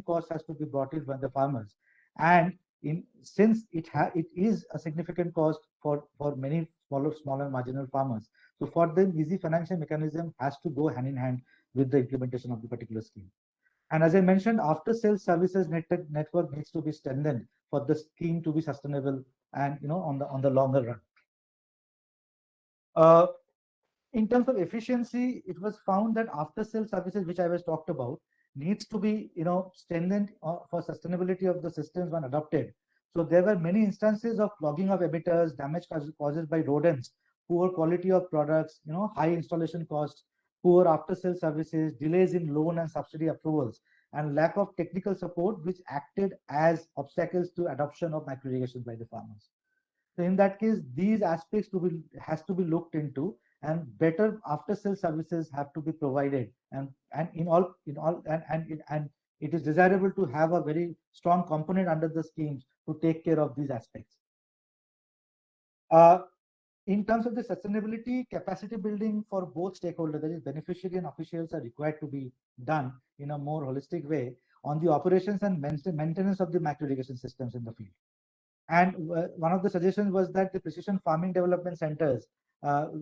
Speaker 4: cost has to be brought in by the farmers. And since it is a significant cost for many smaller marginal farmers, so for them, easy financial mechanism has to go hand in hand with the implementation of the particular scheme. And as I mentioned, after sales services network needs to be strengthened for the scheme to be sustainable and on the longer run. In terms of efficiency, it was found that after sales services, which I was talked about, needs to be strengthened for sustainability of the systems when adopted. So there were many instances of clogging of emitters, damage caused by rodents, poor quality of products, high installation costs, poor after sales services, delays in loan and subsidy approvals, and lack of technical support, which acted as obstacles to adoption of micro irrigation by the farmers. So in that case, these aspects has to be looked into, and better after sales services have to be provided, and it is desirable to have a very strong component under the schemes to take care of these aspects. In terms of the sustainability, capacity building for both stakeholders, that is beneficiary and officials, are required to be done in a more holistic way on the operations and maintenance of the macro irrigation systems in the field. And one of the suggestions was that the precision farming development centers,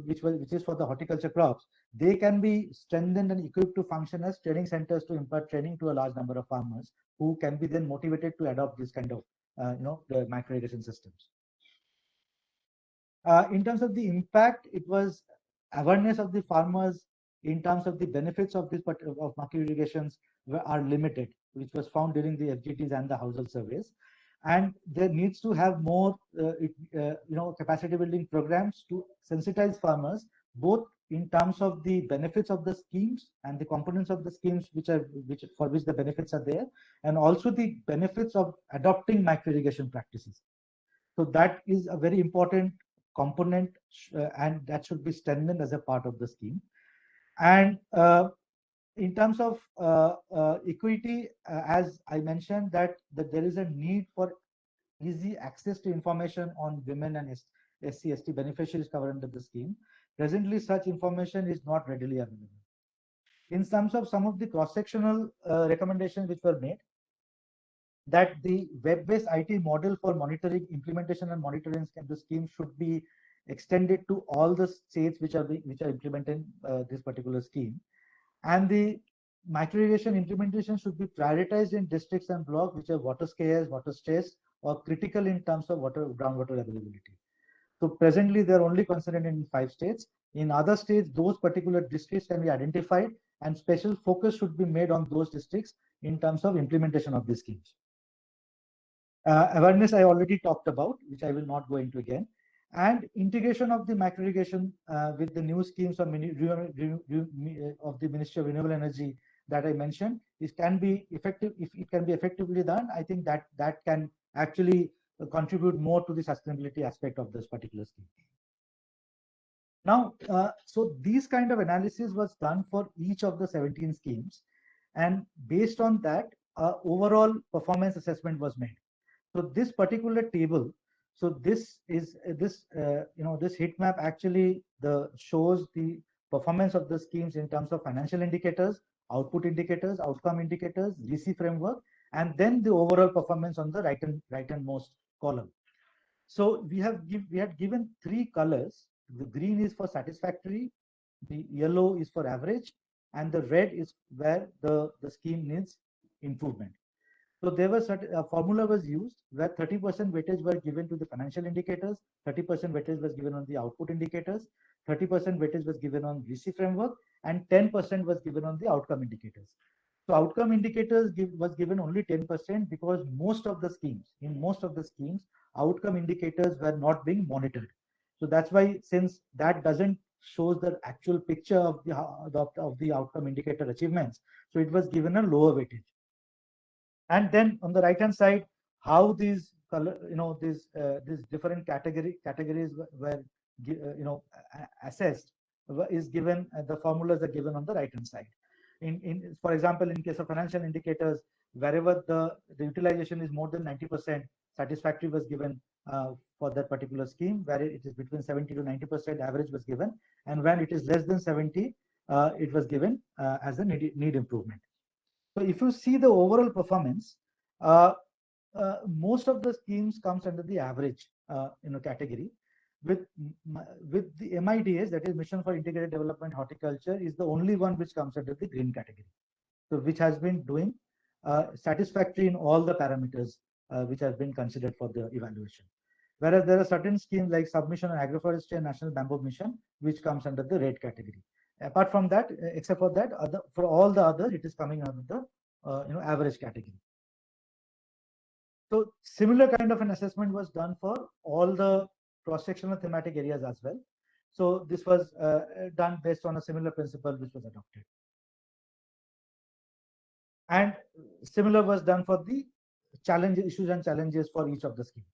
Speaker 4: which is for the horticulture crops, they can be strengthened and equipped to function as training centers to impart training to a large number of farmers who can be then motivated to adopt this kind of the macro irrigation systems. In terms of the impact, it was awareness of the farmers in terms of the benefits of this of macro irrigations are limited, which was found during the FGTs and the household surveys. And there needs to have more capacity building programs to sensitize farmers, both in terms of the benefits of the schemes and the components of the schemes for which the benefits are there, and also the benefits of adopting macro irrigation practices. So that is a very important component, and that should be strengthened as a part of the scheme. And in terms of equity, as I mentioned, that there is a need for easy access to information on women and SC/ST beneficiaries covered under the scheme. Presently, such information is not readily available. In terms of some of the cross-sectional recommendations which were made, that the web-based IT model for monitoring, implementation and monitoring of the scheme should be extended to all the states which are implementing this particular scheme. And the micro irrigation implementation should be prioritized in districts and blocks which are water scarce, water stressed, or critical in terms of groundwater availability. So presently, they are only considered in 5 states. In other states, those particular districts can be identified and special focus should be made on those districts in terms of implementation of these schemes. Awareness I already talked about, which I will not go into again. And integration of the macro irrigation with the new schemes of, of the Ministry of Renewable Energy that I mentioned, is can be effective. If it can be effectively done, I think that can actually contribute more to the sustainability aspect of this particular scheme. Now, so these kind of analysis was done for each of the 17 schemes, and based on that, overall performance assessment was made. So this particular table, so this is this this heat map actually shows the performance of the schemes in terms of financial indicators, output indicators, outcome indicators, GC framework, and then the overall performance on the right-handmost column. So we had given 3 colors. The green is for satisfactory, the yellow is for average, and the red is where the scheme needs improvement. So there was a formula was used where 30% weightage were given to the financial indicators, 30% weightage was given on the output indicators, 30% weightage was given on GC framework, and 10% was given on the outcome indicators. So outcome indicators was given only 10% because in most of the schemes, outcome indicators were not being monitored. So that's why, since that doesn't shows the actual picture of the outcome indicator achievements, so it was given a lower weightage. And then on the right hand side, how these color, these different categories were assessed is given. The formulas are given on the right hand side. For example, in case of financial indicators, wherever the utilization is more than 90%, satisfactory was given for that particular scheme. Where it is between 70 to 90%, average was given, and when it is less than 70, it was given as a need improvement. So if you see the overall performance, most of the schemes comes under the average category. With the MIDH, that is Mission for Integrated Development Horticulture, is the only one which comes under the green category. So which has been doing satisfactory in all the parameters which have been considered for the evaluation. Whereas there are certain schemes like Submission on Agroforestry and National Bamboo Mission, which comes under the red category. Apart from that, except for that, for all the others, it is coming under the average category. So similar kind of an assessment was done for all the cross-sectional thematic areas as well. So this was done based on a similar principle which was adopted. And similar was done for the issues and challenges for each of the schemes.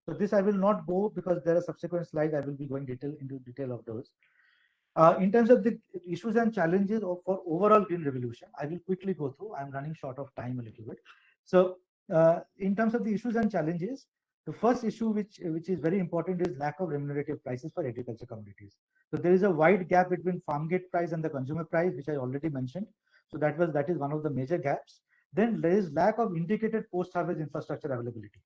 Speaker 4: So this I will not go because there are subsequent slides I will be going into detail of those. In terms of the issues and challenges for overall green revolution, I will quickly go through. I'm running short of time a little bit. So in terms of the issues and challenges, the first issue which is very important is lack of remunerative prices for agriculture commodities. So there is a wide gap between farm gate price and the consumer price, which I already mentioned. So that is one of the major gaps. Then there is lack of integrated post-harvest infrastructure availability.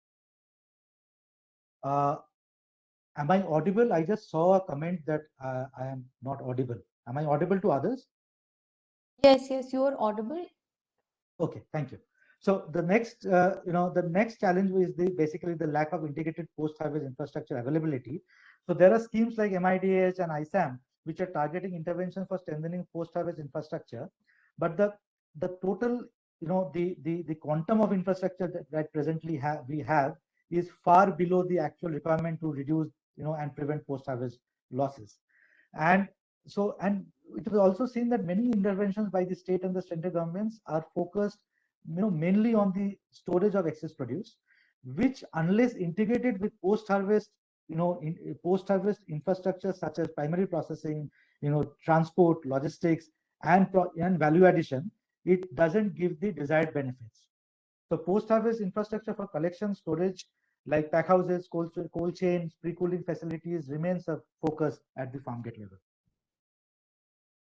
Speaker 4: Am I audible? I just saw a comment that I am not audible. Am I audible to others?
Speaker 2: Yes, you are audible.
Speaker 4: Okay, thank you. So the next, the next challenge is basically the lack of integrated post-harvest infrastructure availability. So there are schemes like MIDH and ISAM which are targeting interventions for strengthening post-harvest infrastructure, but the total, the quantum of infrastructure that presently we have is far below the actual requirement to reduce, and prevent post-harvest losses. And it was also seen that many interventions by the state and the central governments are focused, mainly on the storage of excess produce, which unless integrated with post-harvest, post-harvest infrastructure such as primary processing, transport, logistics, and value addition, it doesn't give the desired benefits. So post-harvest infrastructure for collection, storage, like pack houses, cold chains, pre-cooling facilities remains a focus at the farm gate level.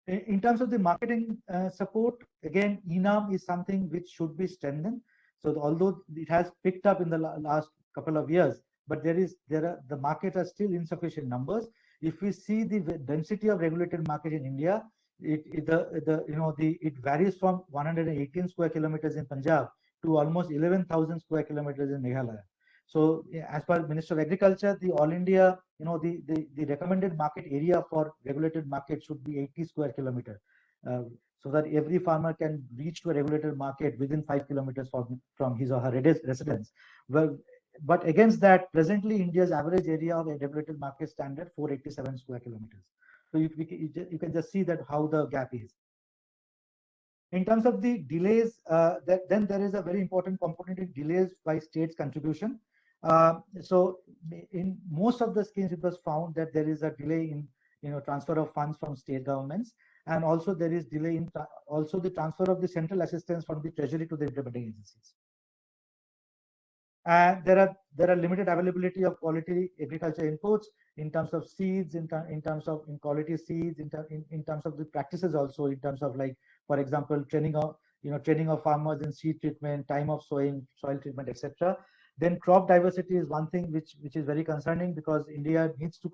Speaker 4: In terms of the marketing support, again, ENAM is something which should be strengthened. So although it has picked up in the last couple of years, but the markets are still insufficient numbers. If we see the density of regulated market in India, it varies from 118 square kilometers in Punjab to almost 11,000 square kilometers in Meghalaya. So as per Minister of Agriculture, the all India, the recommended market area for regulated market should be 80 square kilometer, so that every farmer can reach to a regulated market within 5 kilometers from his or her residence. Well, but against that, presently India's average area of a regulated market standard 487 square kilometers. So you can just see that how the gap is. In terms of the delays, then there is a very important component in delays by states' contribution. So in most of the schemes, it was found that there is a delay in transfer of funds from state governments, and also there is delay in also the transfer of the central assistance from the treasury to the implementing agencies. And there are limited availability of quality agriculture inputs in terms of seeds, in terms of quality seeds, in terms of the practices also, in terms of, like, for example, training of farmers in seed treatment, time of sowing, soil treatment, etc. Then crop diversity is one thing which is very concerning, because India needs to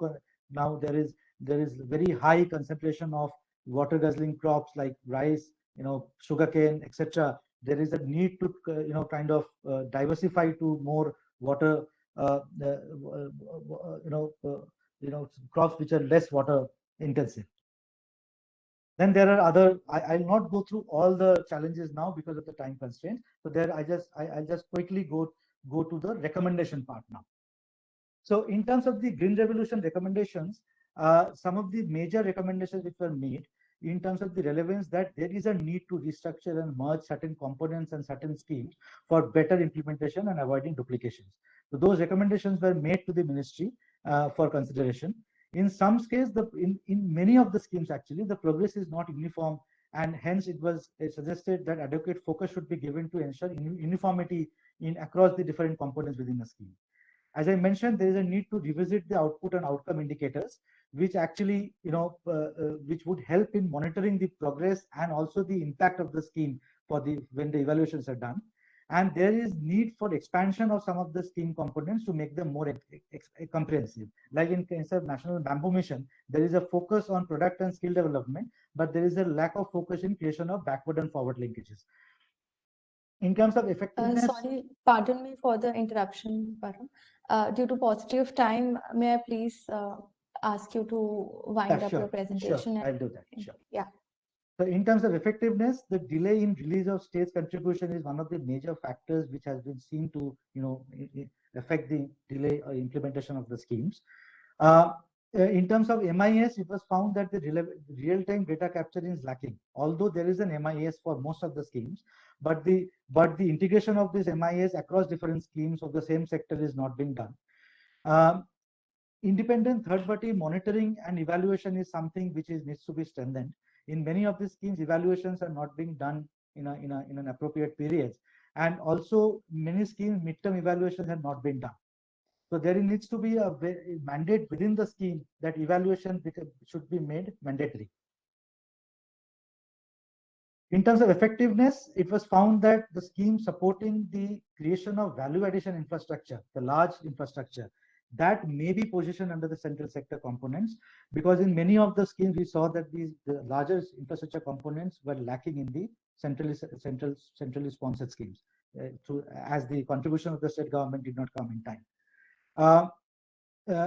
Speaker 4: now there is very high concentration of water guzzling crops like rice, sugarcane, etc. There is a need to kind of diversify to more water crops which are less water intensive. Then there are other, I'll not go through all the challenges now because of the time constraints. So there I'll just quickly go to the recommendation part now. So in terms of the Green Revolution recommendations, some of the major recommendations which were made in terms of the relevance, that there is a need to restructure and merge certain components and certain schemes for better implementation and avoiding duplications. So those recommendations were made to the ministry for consideration. In some cases, in many of the schemes, actually, the progress is not uniform, and hence it was suggested that adequate focus should be given to ensure uniformity across the different components within the scheme. As I mentioned, there is a need to revisit the output and outcome indicators, which actually, which would help in monitoring the progress and also the impact of the scheme when the evaluations are done. And there is need for expansion of some of the scheme components to make them more comprehensive. Like in case of National Bamboo Mission, there is a focus on product and skill development, but there is a lack of focus in creation of backward and forward linkages. In terms of effectiveness.
Speaker 2: Sorry, pardon me for the interruption, Param. Due to paucity of time, may I please ask you to wind up your presentation?
Speaker 4: Sure, I'll do that. Sure.
Speaker 2: Yeah.
Speaker 4: So in terms of effectiveness, the delay in release of states' contribution is one of the major factors which has been seen to affect the delay or implementation of the schemes. In terms of MIS, it was found that the real-time data capture is lacking. Although there is an MIS for most of the schemes, but the integration of this MIS across different schemes of the same sector is not being done. Independent third-party monitoring and evaluation is something which needs to be strengthened. In many of these schemes, evaluations are not being done in an appropriate periods, and also many schemes midterm evaluations have not been done. So there needs to be a mandate within the scheme that evaluation should be made mandatory. In terms of effectiveness, it was found that the scheme supporting the creation of value addition infrastructure, the large infrastructure, that may be positioned under the central sector components, because in many of the schemes we saw that the larger infrastructure components were lacking in the centrally sponsored schemes, as the contribution of the state government did not come in time.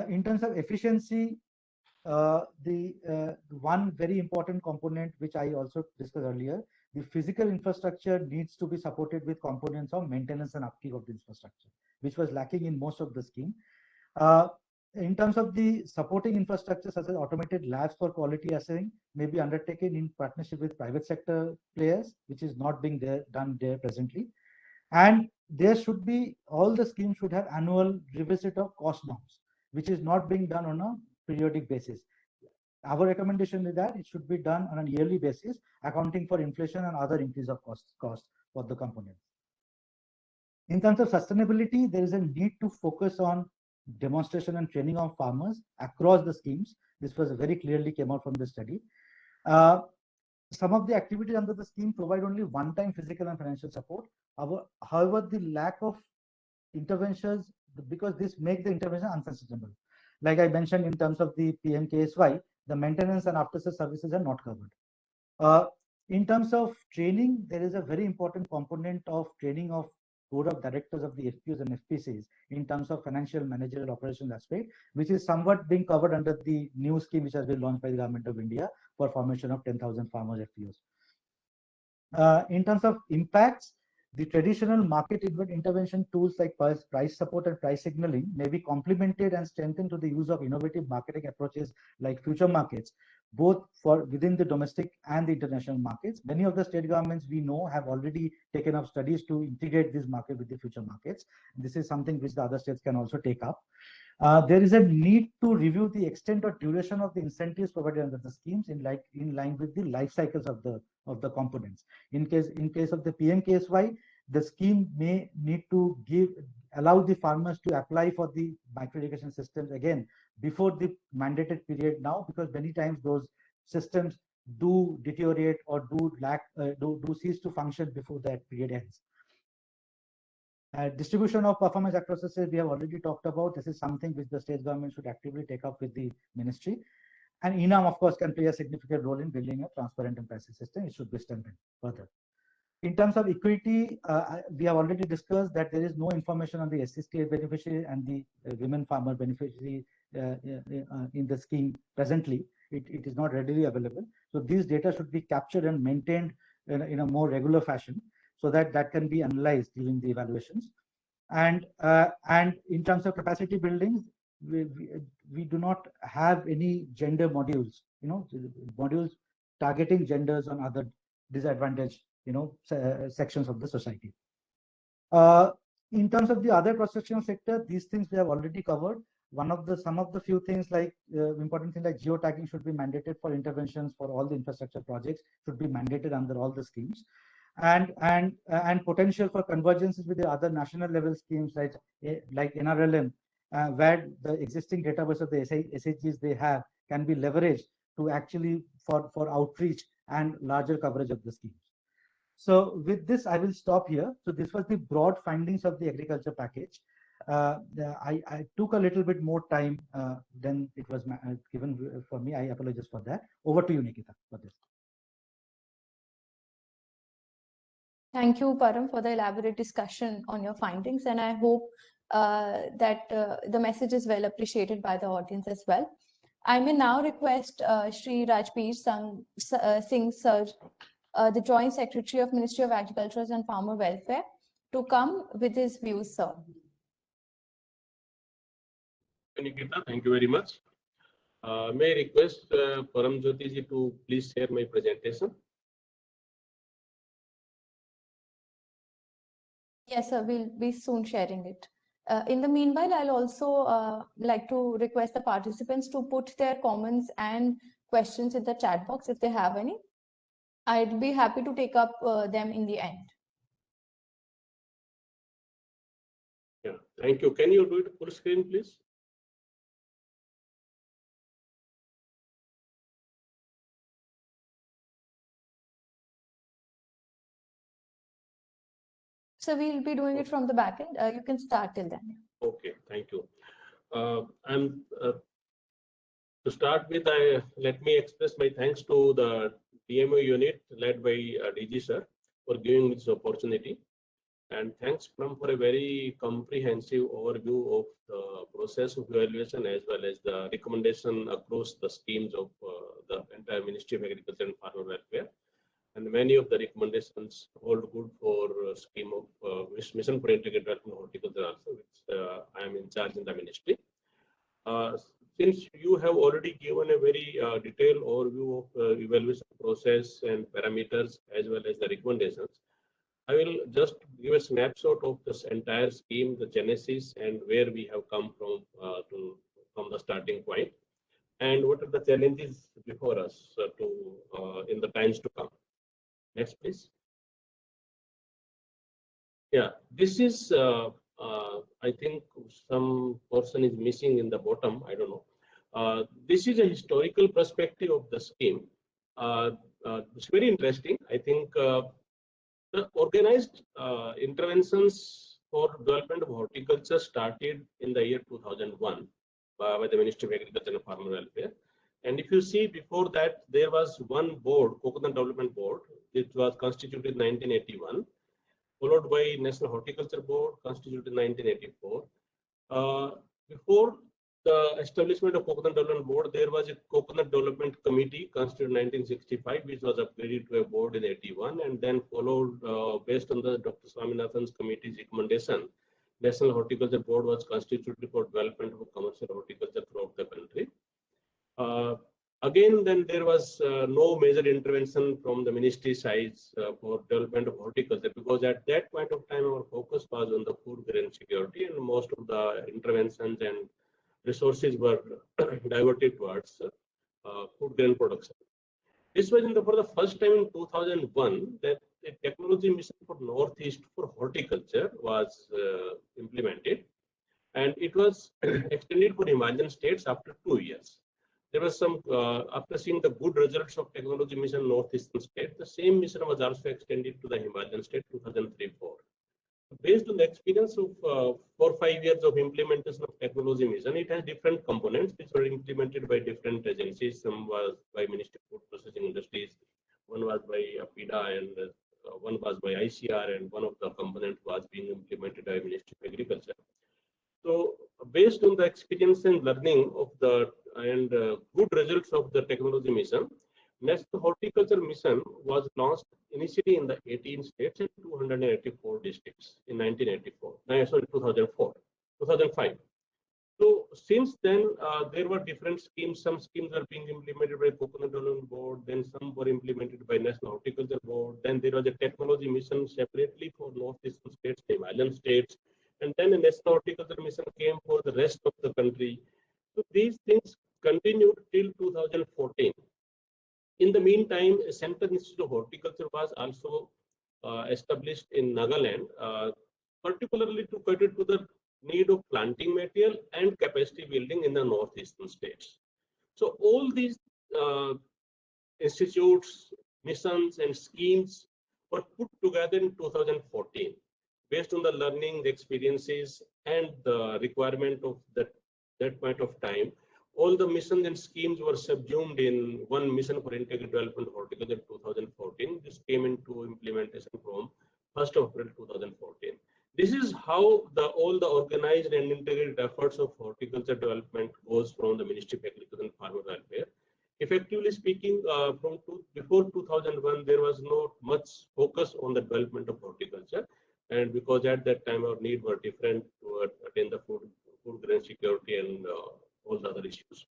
Speaker 4: In terms of efficiency, the one very important component which I also discussed earlier, the physical infrastructure needs to be supported with components of maintenance and upkeep of the infrastructure, which was lacking in most of the scheme. In terms of the supporting infrastructure, such as automated labs for quality assessing, may be undertaken in partnership with private sector players, which is not being done there presently. And there should be, all the schemes should have annual revisit of cost norms, which is not being done on a periodic basis. Our recommendation is that it should be done on a yearly basis, accounting for inflation and other increase of cost for the components. In terms of sustainability, there is a need to focus on demonstration and training of farmers across the schemes. This was very clearly came out from the study. Some of the activities under the scheme provide only one-time physical and financial support. However, the lack of interventions, because this makes the intervention unsustainable. Like I mentioned, in terms of the PMKSY, the maintenance and after-sales services are not covered. In terms of training, there is a very important component of training of board of directors of the FPOs and FPCs in terms of financial managerial operations aspect, which is somewhat being covered under the new scheme which has been launched by the Government of India for formation of 10,000 farmers FPOs. In terms of impacts, the traditional market intervention tools like price support and price signaling may be complemented and strengthened to the use of innovative marketing approaches like future markets, both for within the domestic and the international markets. Many of the state governments we know have already taken up studies to integrate this market with the future markets. This is something which the other states can also take up. There is a need to review the extent or duration of the incentives provided under the schemes in line with the life cycles of the components. In case of the PMKSY, the scheme may need to allow the farmers to apply for the micro irrigation systems again before the mandated period now, because many times those systems do deteriorate or do cease to function before that period ends. Distribution of performance across the state, we have already talked about. This is something which the state government should actively take up with the ministry. And ENAM, of course, can play a significant role in building a transparent and pricing system. It should be strengthened further. In terms of equity, we have already discussed that there is no information on the SCST beneficiary and the women farmer beneficiary in the scheme presently. It is not readily available. So these data should be captured and maintained in a more regular fashion, so that can be analyzed during the evaluations. And in terms of capacity buildings, we do not have any gender modules, modules targeting genders on other disadvantaged, sections of the society. In terms of the other cross-sectional sector, these things we have already covered. Some of the few things like important things like geotagging should be mandated for interventions for all the infrastructure projects, should be mandated under all the schemes. And potential for convergences with the other national level schemes like NRLM, where the existing database of the SHGs they have can be leveraged to actually for outreach and larger coverage of the schemes. So with this, I will stop here. So this was the broad findings of the agriculture package. I took a little bit more time than it was given for me. I apologize for that. Over to you, Nikita, for this.
Speaker 2: Thank you, Param, for the elaborate discussion on your findings, and I hope that the message is well appreciated by the audience as well. I may now request Shri Rajbir Singh Sir, the Joint Secretary of Ministry of Agriculture and Farmer Welfare, to come with his views, sir.
Speaker 5: Nikita, thank you very much. May I request Param Jyoti ji to please share my presentation?
Speaker 2: Yes, sir, we'll be soon sharing it. In the meanwhile, I'll also like to request the participants to put their comments and questions in the chat box if they have any. I'd be happy to take up them in the end.
Speaker 5: Yeah, thank you. Can you do it full screen, please?
Speaker 2: So we'll be doing it from the back end. You can start till then.
Speaker 5: Okay, thank you. To start with, let me express my thanks to the DMO unit led by DG sir for giving this opportunity, and thanks Param for a very comprehensive overview of the process of evaluation as well as the recommendation across the schemes of the entire Ministry of Agriculture and Farmer Welfare. And many of the recommendations hold good for scheme of Mission for Integrated Development Horticulture also, which I am in charge in the ministry. Since you have already given a very detailed overview of evaluation process and parameters as well as the recommendations, I will just give a snapshot of this entire scheme, the genesis, and where we have come from the starting point, and what are the challenges before us in the times to come. Next, please. Yeah, this is, I think some person is missing in the bottom, I don't know. This is a historical perspective of the scheme. It's very interesting. I think the organized interventions for development of horticulture started in the year 2001 by the Ministry of Agriculture and Farmer Welfare. And if you see before that, there was one board, Coconut Development Board, which was constituted in 1981. followed by National Horticulture Board, constituted in 1984. Before the establishment of Coconut Development Board, there was a Coconut Development Committee constituted in 1965, which was upgraded to a board in 81, and then followed based on the Dr. Swaminathan's committee's recommendation. National Horticulture Board was constituted for development of commercial horticulture throughout the country. Again, then there was no major intervention from the ministry side for development of horticulture, because at that point of time our focus was on the food grain security, and most of the interventions and resources were diverted towards food grain production. This was for the first time in 2001 that a technology mission for Northeast for horticulture was implemented, and it was extended for Himalayan states after 2 years. There was some, after seeing the good results of technology mission Northeastern state, the same mission was also extended to the Himalayan state 2003-4. Based on the experience of 4 or 5 years of implementation of technology mission, it has different components which were implemented by different agencies. Some was by Ministry of Food Processing Industries, one was by PIDA, and one was by ICR, and one of the components was being implemented by Ministry of Agriculture. So, based on the experience and learning of the good results of the technology mission, National Horticulture Mission was launched initially in the 18 states and 284 districts in 2005. So since then, there were different schemes. Some schemes are being implemented by Coconut Development Board, then some were implemented by National Horticulture Board. Then there was a technology mission separately for Northeastern states, Himalayan states, and then a National Horticulture Mission came for the rest of the country. So these things continued till 2014. In the meantime, a Central Institute of Horticulture was also established in Nagaland, particularly to cater to the need of planting material and capacity building in the northeastern states. So all these institutes, missions, and schemes were put together in 2014 based on the learning, the experiences, and the requirement of that point of time. All the missions and schemes were subsumed in one mission for integrated development horticulture 2014. This came into implementation from 1st of April 2014. This is how all the organized and integrated efforts of horticulture development goes from the Ministry of Agriculture and Farmer Welfare. Effectively speaking, before 2001, there was not much focus on the development of horticulture, and because at that time our needs were different to attain the food grain security and all the other issues.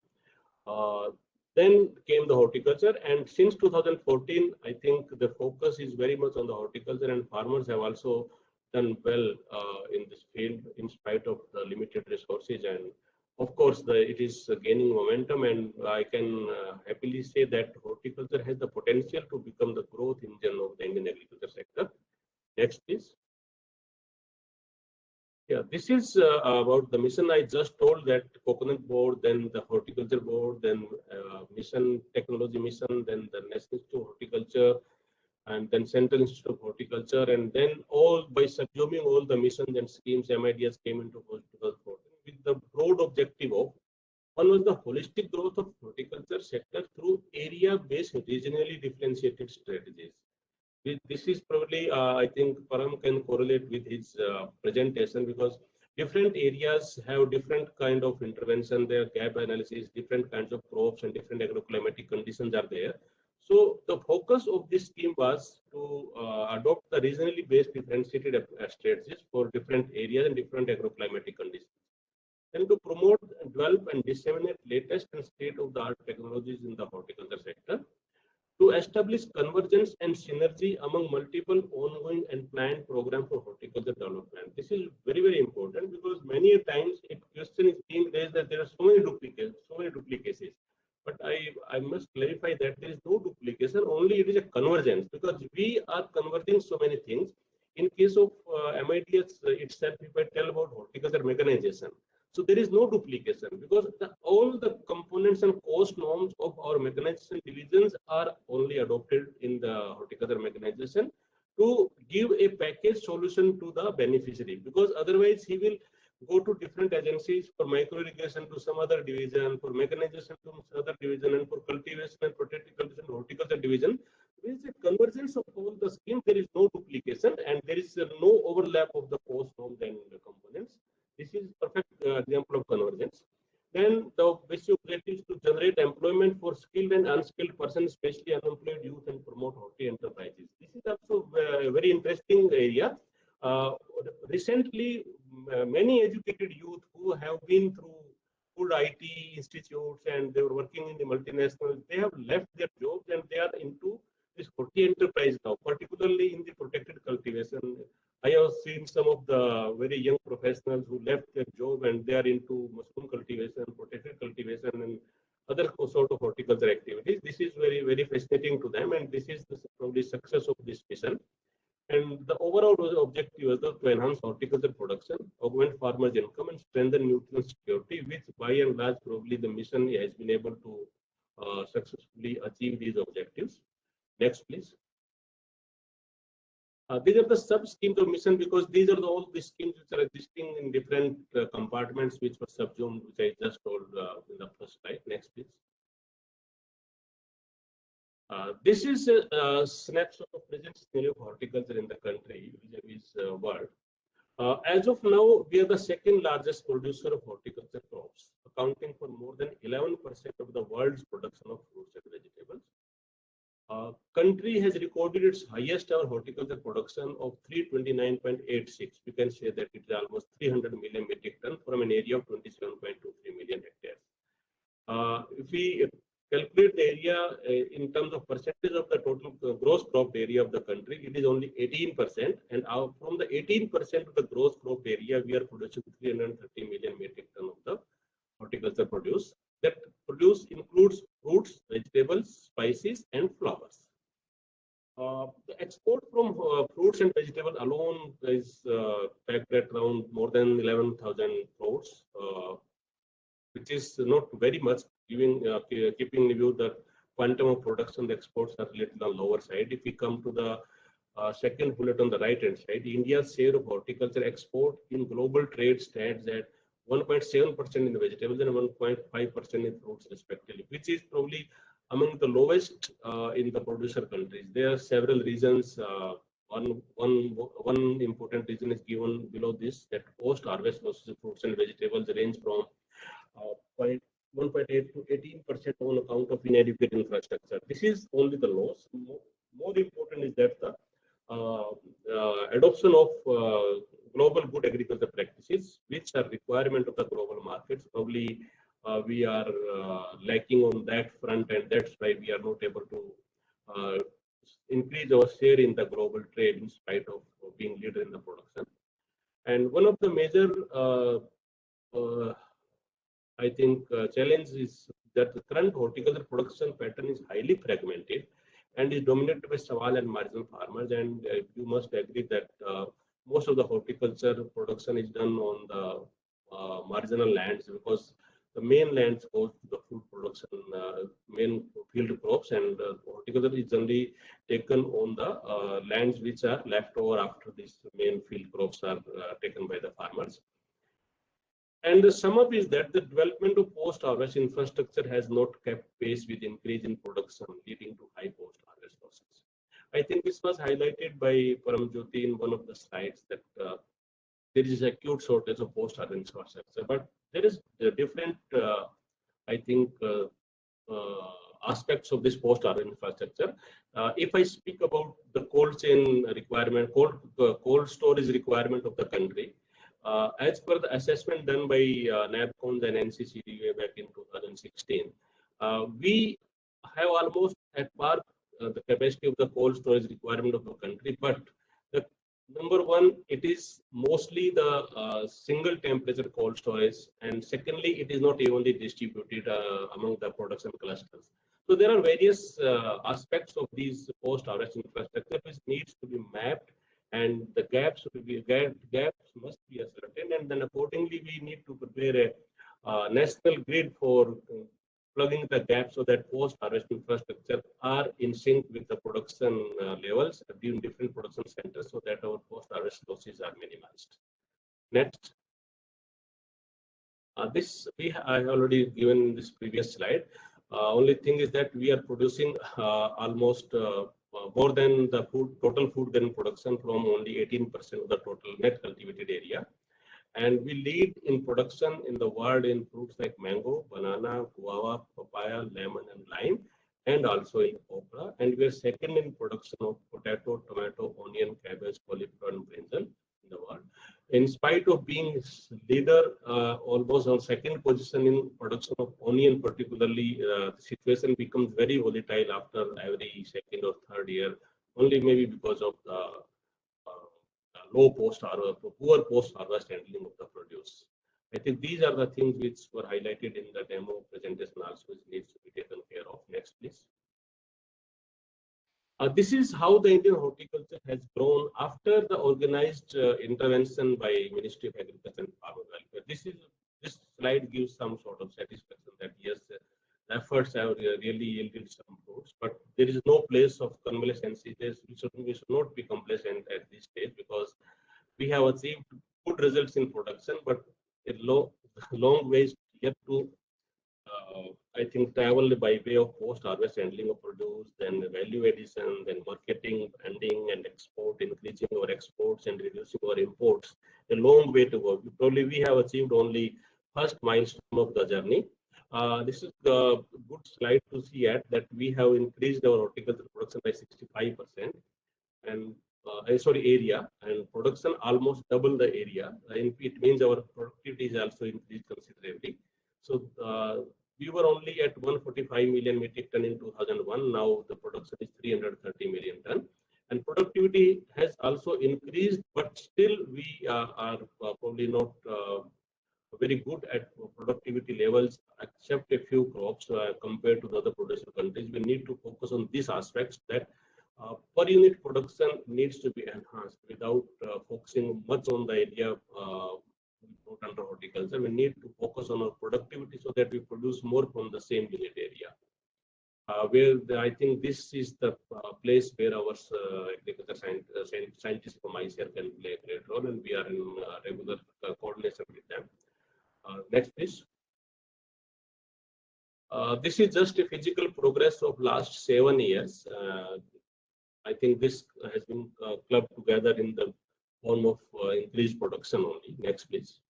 Speaker 5: Then came the horticulture, and since 2014, I think the focus is very much on the horticulture, and farmers have also done well in this field in spite of the limited resources. And of course, it is gaining momentum, and I can happily say that horticulture has the potential to become the growth engine of the Indian agriculture sector. Next, please. Yeah, this is about the mission. I just told that Coconut Board, then the Horticulture Board, then Mission Technology Mission, then the National Institute of Horticulture, and then Central Institute of Horticulture, and then all by subsuming all the missions and schemes, MIDS came into 2014 with the broad objective of, one was the holistic growth of horticulture sector through area-based regionally differentiated strategies. This is probably, I think Param can correlate with his presentation, because different areas have different kind of intervention, their gap analysis, different kinds of crops and different agroclimatic conditions are there. So the focus of this scheme was to adopt the regionally based differentiated strategies for different areas and different agroclimatic conditions, and to promote, develop, and disseminate latest and state-of-the-art technologies in the horticulture sector, to establish convergence and synergy among multiple ongoing and planned programs for horticulture development. This is very, very important, because many times a question is being raised that there are so many duplications. But I must clarify that there is no duplication, only it is a convergence, because we are converging so many things. In case of MIDS itself, if I tell about horticulture mechanization, so there is no duplication, because all the components and cost norms of our mechanization divisions are only adopted in the horticulture mechanization to give a package solution to the beneficiary, because otherwise he will go to different agencies for micro irrigation to some other division, for mechanization to some other division, and for cultivation and protective cultivation horticulture division. with the convergence of all the schemes, there is no duplication and there is no overlap of the cost norms and the components. This is perfect example of convergence. Then the basic objective is to generate employment for skilled and unskilled persons, especially unemployed youth, and promote horti enterprises. This is also a very interesting area. Recently, many educated youth who have been through good IT institutes and they were working in the multinationals, they have left their jobs and they are into this horti enterprise now, particularly in the protected cultivation. I have seen some of the very young professionals who left their job and they are into mushroom cultivation, protected cultivation, and other sort of horticulture activities. This is very, very fascinating to them, and this is probably success of this mission. And the overall objective was to enhance horticulture production, augment farmers' income, and strengthen nutrient security, which by and large probably the mission has been able to successfully achieve these objectives. Next, please. These are the sub-schemes of mission because these are all the schemes which are existing in different compartments which were subsumed, which I just told in the first slide. Next, please. This is a snapshot of present scenario of horticulture in the country, vis-a-vis world. As of now, we are the second largest producer of horticulture crops, accounting for more than 11% of the world's production of fruits and vegetables. Country has recorded its highest ever horticulture production of 329.86. We can say that it is almost 300 million metric ton from an area of 27.23 million hectares. If we calculate the area in terms of percentage of the total gross cropped area of the country, it is only 18%. And from the 18% of the gross cropped area, we are producing 330 million metric ton of the horticulture produce. That produce includes fruits, vegetables, spices, and flowers. The export from fruits and vegetables alone is pegged at around more than 11,000 crores, which is not very much, keeping in view the quantum of production, the exports are a little on the lower side. If we come to the second bullet on the right hand side, India's share of horticulture export in global trade stands at 1.7% in the vegetables and 1.5% in fruits respectively, which is probably among the lowest in the producer countries. There are several reasons. One important reason is given below this, that post-harvest losses of fruits and vegetables range from 1.8 to 18% on account of inadequate infrastructure. This is only the loss. More important is that the adoption of global good agriculture practices, which are requirement of the global markets. Probably we are lacking on that front, and that's why we are not able to increase our share in the global trade in spite of being leader in the production. And one of the major I think challenge is that the current horticulture production pattern is highly fragmented and is dominated by small and marginal farmers. And you must agree that most of the horticulture production is done on the marginal lands, because the main lands goes to the food production, main field crops, and horticulture is generally taken on the lands which are left over after these main field crops are taken by the farmers. And the sum up is that the development of post-harvest infrastructure has not kept pace with increase in production, leading to high post-harvest losses. I think this was highlighted by Paramjyoti in one of the slides, that there is acute shortage of post-harvest infrastructure. But there is different, I think, aspects of this post-harvest infrastructure. If I speak about the cold chain requirement, cold storage requirement of the country, as per the assessment done by NABCONS and NCCD back in 2016, we have almost at par the capacity of the cold storage requirement of the country. But the number one, it is mostly the single temperature cold storage, and secondly, it is not evenly distributed among the production clusters. So there are various aspects of these post-harvest infrastructure which needs to be mapped, and the gaps must be ascertained, and then accordingly we need to prepare a national grid for plugging the gaps so that post-harvest infrastructure are in sync with the production levels in different production centers, so that our post-harvest losses are minimized. Next. I have already given this previous slide. Only thing is that we are producing almost more than the total food grain production from only 18% of the total net cultivated area. And we lead in production in the world in fruits like mango, banana, guava, papaya, lemon, and lime, and also in okra. And we are second in production of potato, tomato, onion, cabbage, cauliflower, and brinjal in the world. In spite of being leader almost on second position in production of onion, particularly, the situation becomes very volatile after every second or third year, only maybe because of the low post-harvest, poor post-harvest handling of the produce. I think these are the things which were highlighted in the demo presentation also, which needs to be taken care of. Next, please. This is how the Indian horticulture has grown after the organized intervention by Ministry of Agriculture and Farmer Welfare. This slide gives some sort of satisfaction that yes, efforts have really yielded some fruits, but there is no place of complacency. We should not be complacent at this stage, because we have achieved good results in production, but a long ways yet to I think travel by way of post-harvest handling of produce, then value addition, then marketing, branding, and export, increasing our exports and reducing our imports. A long way to go. Probably we have achieved only first milestone of the journey. This is a good slide to see at that we have increased our horticulture production by 65%, and area, and production almost double the area. It means our productivity is also increased considerably. So we were only at 145 million metric ton in 2001. Now the production is 330 million ton, and productivity has also increased, but still we are probably not very good at productivity levels, except a few crops compared to the other producer countries. We need to focus on these aspects, that per unit production needs to be enhanced without focusing much on the area under horticulture. We need to focus on our productivity so that we produce more from the same unit area. I think this is the place where our agriculture scientists from ICAR can play a great role, and we are in regular coordination with them. Next, please. This is just a physical progress of last 7 years. I think this has been clubbed together in the form of increased production only. Next, please.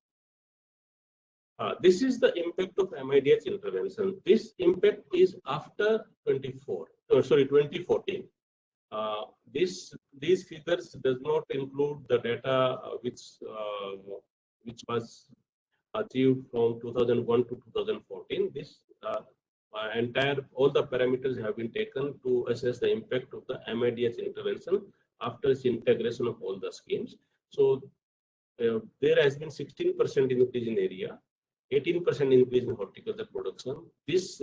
Speaker 5: This is the impact of MIDH intervention. This impact is after 2014. These figures does not include the data which was achieved from 2001 to 2014. This all the parameters have been taken to assess the impact of the MIDH intervention after its integration of all the schemes. So there has been 16% increase in area, 18% increase in horticulture production. These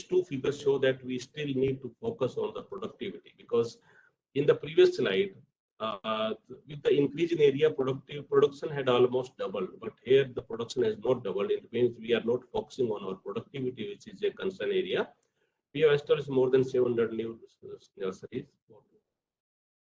Speaker 5: two figures show that we still need to focus on the productivity, because in the previous slide, with the increase in area, production had almost doubled, but here the production has not doubled. It means we are not focusing on our productivity, which is a concern area. We have established more than 700 new nurseries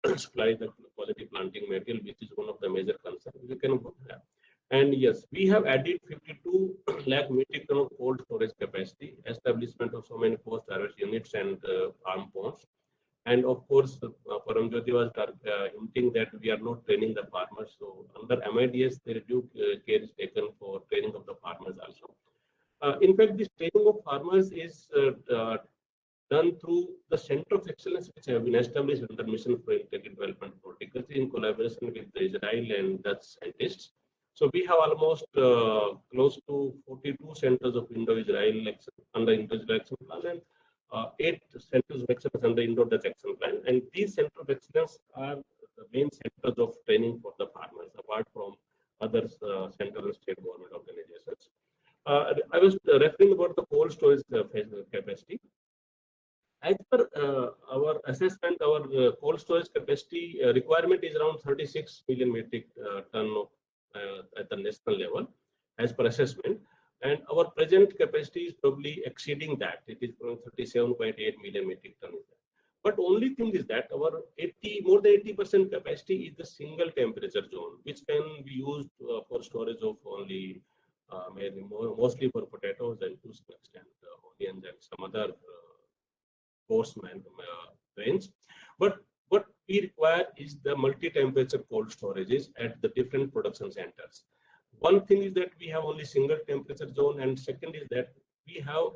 Speaker 5: to supply the quality planting material, which is one of the major concerns we can have. And yes, we have added 52 lakh metric ton of cold storage capacity, establishment of so many post-harvest units and farm ponds. And of course, Paramjyoti was hinting that we are not training the farmers. So under MIDS, the due care is taken for training of the farmers also. In fact, this training of farmers is done through the Center of Excellence, which have been established under Mission for Integrated Development of Horticulture in collaboration with the Israel and Dutch scientists. So we have almost close to 42 centers of Indo-Israel under Indo-Israel Action Plan, and 8 centers of excellence under Indo-Dutch Action Plan. And these centers of excellence are the main centers of training for the farmers, apart from other central and state government organizations. I was referring about the cold storage capacity. As per our assessment, our cold storage capacity requirement is around 36 million metric ton of, at the national level, as per assessment. And our present capacity is probably exceeding that. It is around 37.8 million metric ton. But only thing is that our more than 80% capacity is the single temperature zone, which can be used for storage of only mostly for potatoes and to some extent onions and some other coarse range. But what we require is the multi-temperature cold storages at the different production centers. One thing is that we have only single temperature zone, and second is that we have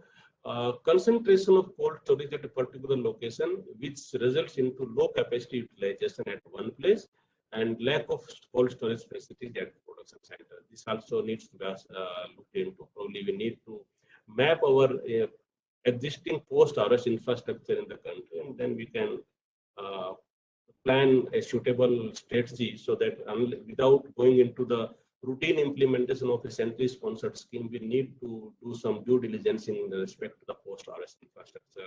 Speaker 5: concentration of cold storage at a particular location, which results into low capacity utilization at one place and lack of cold storage facilities at the production center. This also needs to be looked into. Probably we need to map our existing post-harvest infrastructure in the country, and then we can plan a suitable strategy so that without going into the routine implementation of a centrally sponsored scheme, we need to do some due diligence in respect to the post-harvest infrastructure,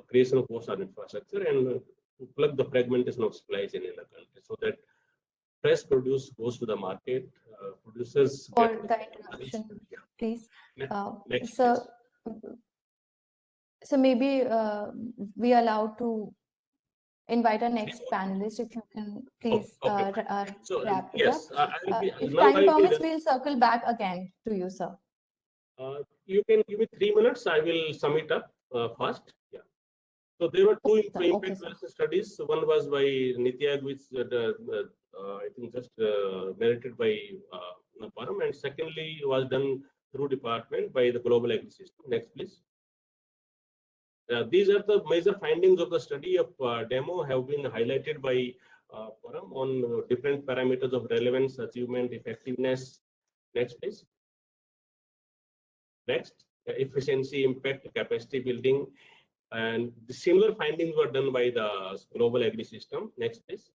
Speaker 5: creation of post-harvest infrastructure, and to plug the fragmentation of supply chain in the country so that fresh produce goes to the market, producers
Speaker 2: For
Speaker 5: get
Speaker 2: the interruption,
Speaker 5: Yeah.
Speaker 2: please.
Speaker 5: Next,
Speaker 2: So,
Speaker 5: please.
Speaker 2: so maybe we are allowed to invite our next panelist, if you can please
Speaker 5: okay. So
Speaker 2: wrap it
Speaker 5: yes,
Speaker 2: up.
Speaker 5: I will be,
Speaker 2: If
Speaker 5: now
Speaker 2: time
Speaker 5: I will be
Speaker 2: permits, we'll circle back again to you, sir.
Speaker 5: you can give me 3 minutes. I will sum it up fast. Yeah. So there were two
Speaker 2: Okay,
Speaker 5: impact
Speaker 2: sir.
Speaker 5: studies. One was by NITI Aayog, which I think just narrated by Param, and secondly was done through department by the Global Agri System. Next, please. These are the major findings of the study of demo have been highlighted by Param on different parameters of relevance, achievement, effectiveness. Next, please. Next, efficiency, impact, capacity building, and the similar findings were done by the Global Agri System. Next, please.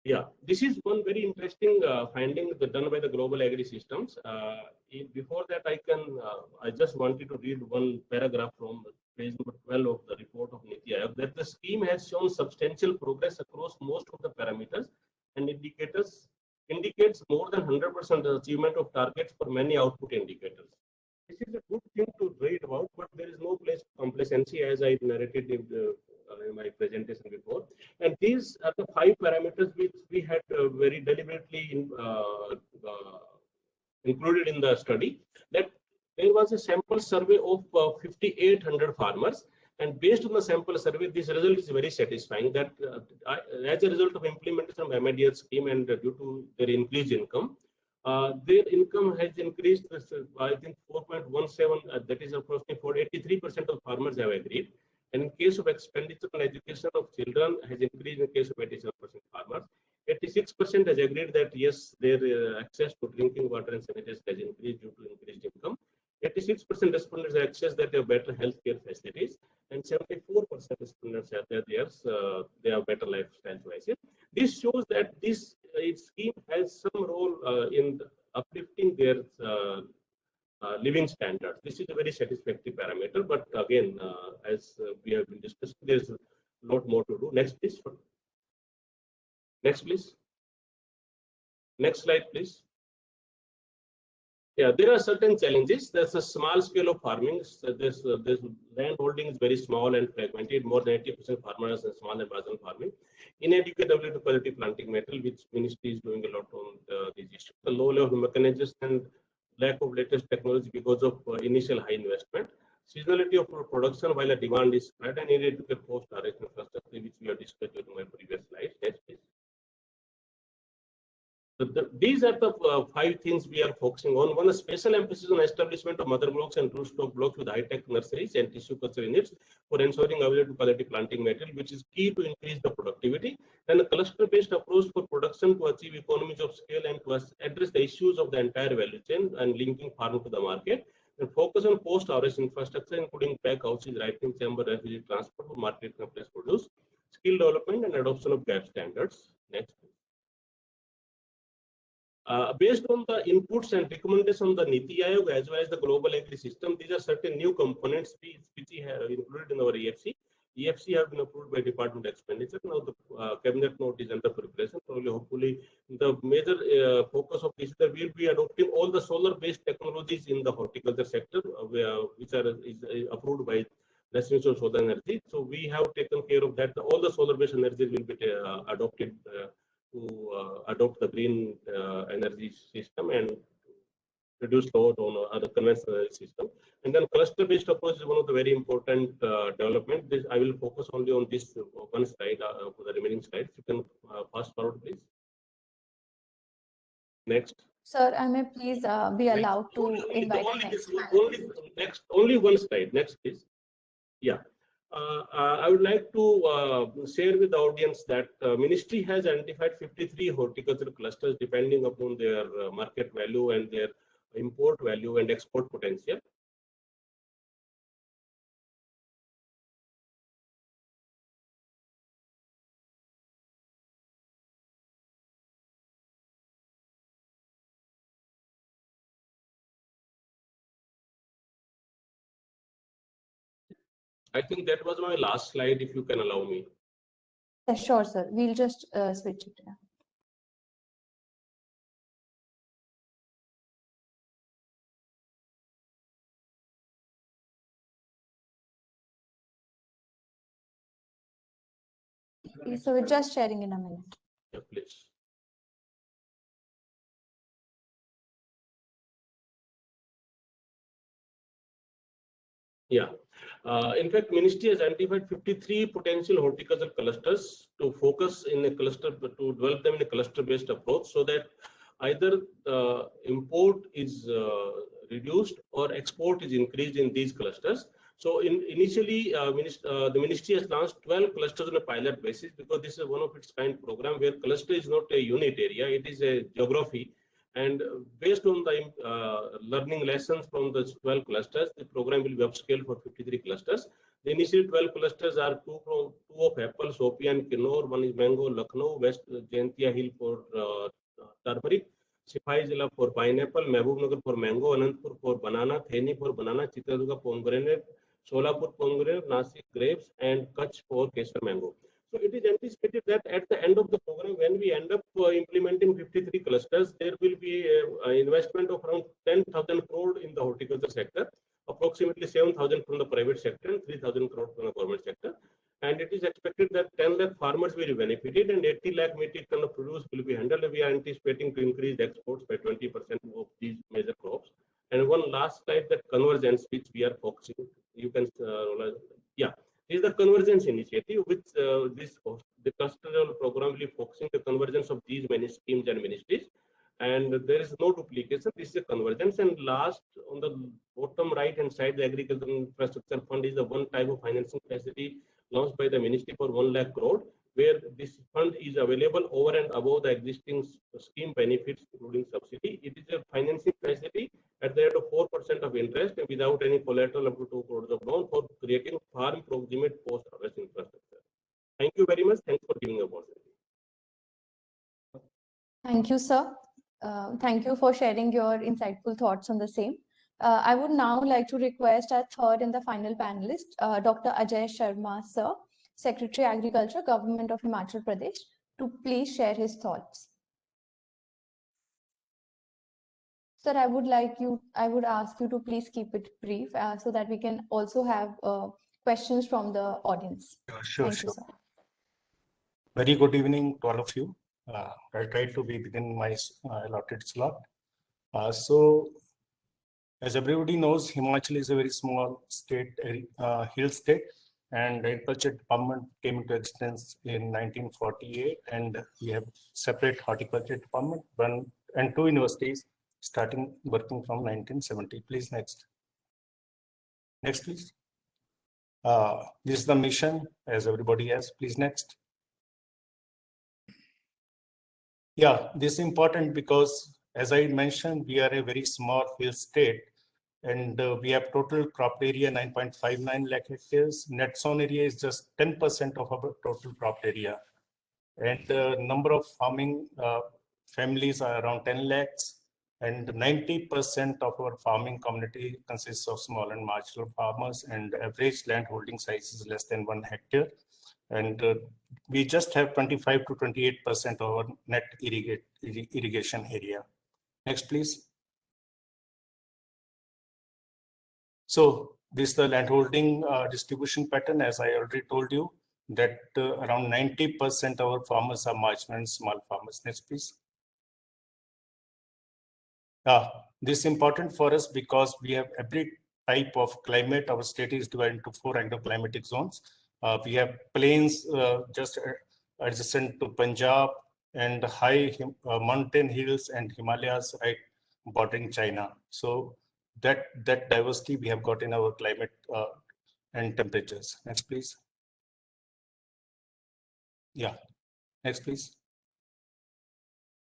Speaker 5: Yeah, this is one very interesting finding done by the Global Agri Systems. Before that, I just wanted to read one paragraph from page number 12 of the report of NITI Aayog, that the scheme has shown substantial progress across most of the parameters and indicates more than 100% achievement of targets for many output indicators. This is a good thing to read about, but there is no place for complacency, as I narrated in my presentation before. And these are the 5 parameters which we had very deliberately included in the study. That there was a sample survey of 5,800 farmers, and based on the sample survey, this result is very satisfying. That as a result of implementation of MIDS scheme and due to their increased income, their income has increased. I think 4.17. That is approximately 83% of farmers have agreed. And in case of expenditure on education of children has increased in case of 87% farmers. 86% has agreed that yes, their access to drinking water and sanitation has increased due to increased income. 86% respondents have access that they have better healthcare facilities, and 74% respondents have that they have better lifestyle choices. This shows that this scheme has some role in uplifting their living standards. This is a very satisfactory parameter, but again, as we have been discussing, there's a lot more to do. Next, please. Next, please. Next slide, please. Yeah, there are certain challenges. There's a small scale of farming. So this land holding is very small and fragmented. More than 80% farmers are small and marginal farming. Inadequate availability of quality planting material, which ministry is doing a lot on these issues. The low level of mechanization and lack of latest technology because of initial high investment. Seasonality of production while a demand is spread, and inadequate post-harvest infrastructure, which we have discussed during my previous slide. Next, please. So these are the 5 things we are focusing on. One, a special emphasis on establishment of mother blocks and rootstock blocks with high-tech nurseries and tissue culture units for ensuring availability of quality planting material, which is key to increase the productivity. And a cluster-based approach for production to achieve economies of scale and to address the issues of the entire value chain and linking farm to the market. And focus on post-harvest infrastructure, including pack houses, ripening chamber, refugee transport for market complex produce, skill development, and adoption of GAP standards. Next. Based on the inputs and recommendations of the NITI Aayog as well as the Global Agri System, these are certain new components which we have included in our EFC. EFC have been approved by Department of Expenditure. Now the cabinet note is under preparation. Probably, hopefully, the major focus of this year will be adopting all the solar-based technologies in the horticulture sector, which are approved by Residential Solar Energy. So we have taken care of that. All the solar-based energies will be adopted to adopt the green energy system and reduce load on other conventional system. And then cluster-based approach is one of the very important development. This I will focus only on this one slide for the remaining slides. You can fast forward, please. Next.
Speaker 2: Sir, I may please be allowed to invite the next.
Speaker 5: Only one slide. Next, please. Yeah. I would like to share with the audience that ministry has identified 53 horticultural clusters depending upon their market value and their import value and export potential. I think that was my last slide, if you can allow me.
Speaker 2: Sure, sir. We'll just switch it. So we're just sharing in a minute.
Speaker 5: Yeah, please. Yeah. In fact, ministry has identified 53 potential horticultural clusters to focus in a cluster, to develop them in a cluster-based approach, so that either import is reduced or export is increased in these clusters. So initially, the ministry has launched 12 clusters on a pilot basis, because this is one of its kind program where cluster is not a unit area, it is a geography. And based on the learning lessons from the 12 clusters, the program will be upscaled for 53 clusters. The initial 12 clusters are two of apple, Sophia and Kinnaur. One is mango, Lucknow, West Jaintia Hill for turmeric, Sipai Zilla for pineapple, Mehbubnagar for mango, Anantpur for banana, Theni for banana, Chitradurga pomegranate, Solapur pomegranate, Nasik grapes, and Kutch for kesar mango. So it is anticipated that at the end of the program, when we end up implementing 53 clusters, there will be an investment of around 10,000 crore in the horticulture sector, approximately 7,000 from the private sector and 3,000 crore from the government sector. And it is expected that 10 lakh farmers will be benefited and 80 lakh metric ton of produce will be handled. We are anticipating to increase exports by 20% of these major crops. And one last slide, that convergence which we are focusing. You can, yeah. This is the convergence initiative, which the cluster program will be focusing the convergence of these many schemes and ministries, and there is no duplication. This is a convergence. And last, on the bottom right hand side, the agricultural infrastructure fund is the one type of financing facility launched by the ministry for 1 lakh crore, where this fund is available over and above the existing scheme benefits, including subsidy. It is a financing facility at the rate of 4% of interest and without any collateral up to 2 crores of loan for creating farm proximate post-harvest infrastructure. Thank you very much. Thanks for giving the opportunity.
Speaker 2: Thank you, sir. Thank you for sharing your insightful thoughts on the same. I would now like to request our third and the final panelist, Dr. Ajay Sharma, sir, Secretary Agriculture, Government of Himachal Pradesh, to please share his thoughts. Sir, I would ask you to please keep it brief so that we can also have questions from the audience.
Speaker 1: Sure,
Speaker 2: Thank you, sir.
Speaker 1: Very good evening to all of you. I'll try to be within my allotted slot. So, as everybody knows, Himachal is a very small state, hill state, and agriculture department came into existence in 1948, and we have separate horticulture department, one and two universities starting working from 1970. Please next. Next, please. This is the mission, as everybody has. Please next. Yeah, this is important because, as I mentioned, we are a very small hill state, and we have total crop area 9.59 lakh hectares. Net sown area is just 10% of our total crop area. And the number of farming families are around 10 lakhs. And 90% of our farming community consists of small and marginal farmers, and average land holding size is less than 1 hectare. And we just have 25 to 28% of our net irrigation area. Next, please. So this is the landholding distribution pattern. As I already told you, that around 90% of our farmers are marginal and small farmers. Next, please. This is important for us because we have every type of climate. Our state is divided into 4 agroclimatic zones. We have plains just adjacent to Punjab and high mountain hills and Himalayas right bordering China. So that diversity we have got in our climate and temperatures. Next, please. Yeah. Next, please.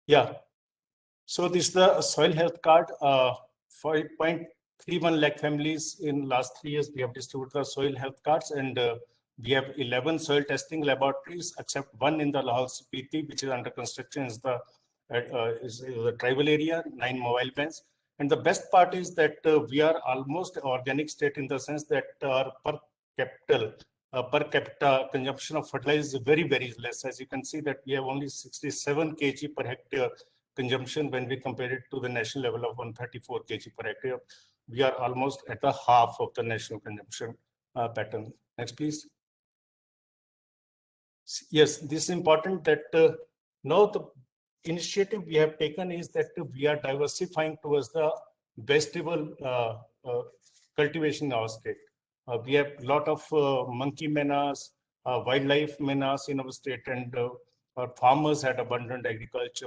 Speaker 1: Yeah. So this is the soil health card. 5.31 lakh families in last 3 years we have distributed the soil health cards, and we have 11 soil testing laboratories, except one in the Lahaul Spiti, which is under construction, is the tribal area, 9 mobile vans. And the best part is that we are almost organic state in the sense that our per capita consumption of fertilizer is very, very less. As you can see that we have only 67 kg per hectare consumption when we compare it to the national level of 134 kg per hectare. We are almost at the half of the national consumption pattern. Next, please. Yes, this is important that now the initiative we have taken is that we are diversifying towards the vegetable cultivation in our state. We have a lot of monkey menace, wildlife menace in our state, and our farmers had abundant agriculture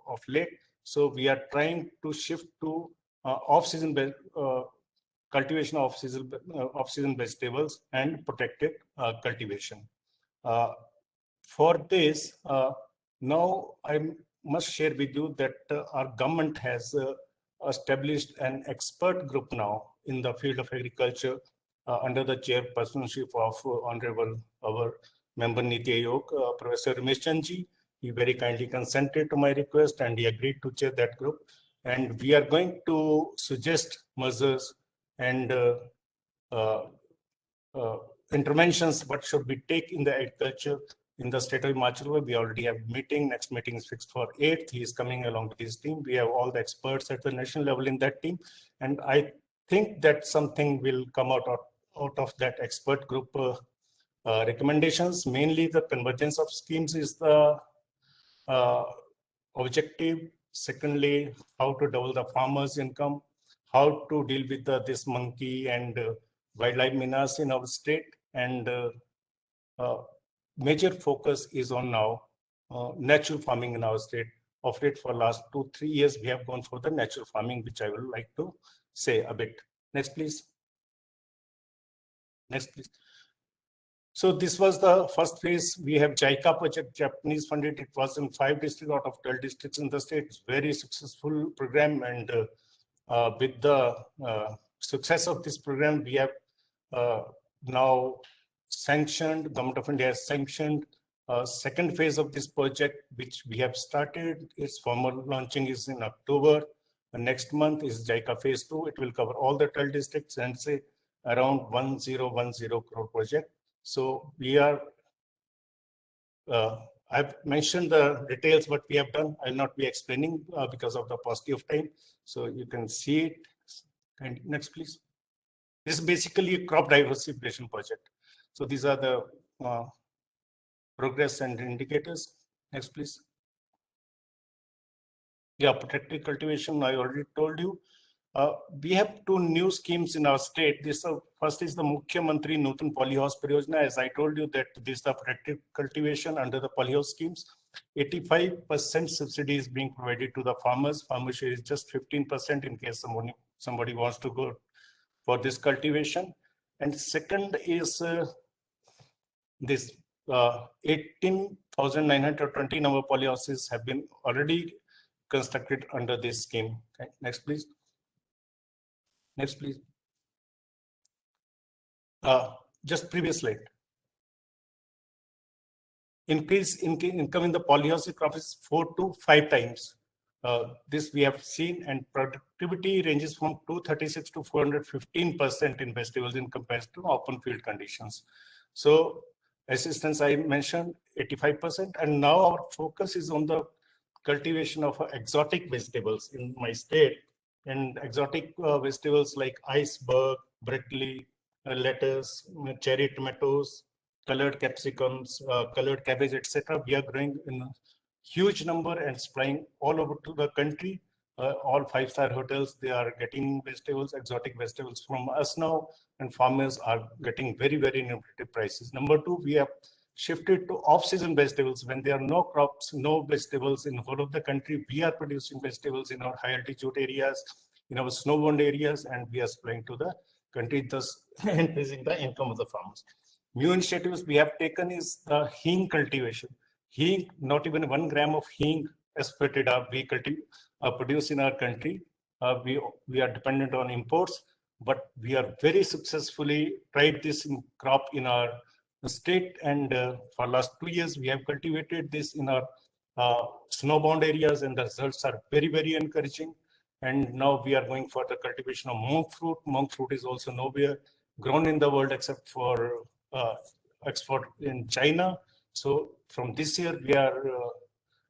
Speaker 1: of late. So we are trying to shift to off-season cultivation of off-season vegetables and protected cultivation. For this, now I must share with you that our government has established an expert group now in the field of agriculture under the chairpersonship of Honorable our member Niti Aayog, Professor Ramesh Chandji. He very kindly consented to my request and he agreed to chair that group. And we are going to suggest measures and interventions what should we take in the agriculture in the state of Himachal Pradesh. We already have a meeting. Next meeting is fixed for 8th. He is coming along with his team. We have all the experts at the national level in that team. And I think that something will come out of that expert group recommendations. Mainly the convergence of schemes is the objective. Secondly, how to double the farmers' income, how to deal with this monkey and wildlife menace in our state, and major focus is on now natural farming in our state. Of it for last 2-3 years, we have gone for the natural farming, which I would like to say a bit. Next, please. Next, please. So this was the first phase. We have JICA project, Japanese funded. It was in 5 districts out of 12 districts in the state. It's very successful program, and with the success of this program, we have now sanctioned, Government of India has sanctioned second phase of this project, which we have started. Its formal launching is in October. Next month is JICA phase 2. It will cover all the 12 districts and say around 1010 crore project. So we are, I've mentioned the details what we have done. I'll not be explaining because of the paucity of time. So you can see it. And next, please. This is basically a crop diversification project. So these are the progress and indicators. Next, please. Yeah, protected cultivation, I already told you. We have 2 new schemes in our state. This first is the Mukhya Mantri Nutan Polyhouse Pariyojana. As I told you that this is the protected cultivation under the polyhouse schemes. 85% subsidy is being provided to the farmers. Farmer share is just 15% in case somebody wants to go for this cultivation. And second is this 18,920 number polyhouses have been already constructed under this scheme. Okay. Next, please. Next, please. Just previous slide. Increase in income in the polyhouse crop is 4 to 5 times. This we have seen, and productivity ranges from 236 to 415% in vegetables in comparison to open field conditions. So assistance I mentioned 85%, and now our focus is on the cultivation of exotic vegetables in my state. And exotic vegetables like iceberg, broccoli, lettuce, cherry tomatoes, colored capsicums, colored cabbage, etc. We are growing in a huge number and supplying all over to the country. all five-star hotels, they are getting vegetables, exotic vegetables from us now, and farmers are getting very, very innovative prices. Number two, we have shifted to off-season vegetables. When there are no crops, no vegetables in the whole of the country, we are producing vegetables in our high altitude areas, in our snow-bound areas, and we are supplying to the country, thus increasing the income of the farmers. New initiatives we have taken is the hing cultivation. Hing, not even 1 gram of hing asparagus we produce in our country. We are dependent on imports, but we are very successfully tried this crop in our state, and for last 2 years we have cultivated this in our snowbound areas, and the results are very, very encouraging. And now we are going for the cultivation of monk fruit. Monk fruit is also nowhere grown in the world except for export in China. So from this year we are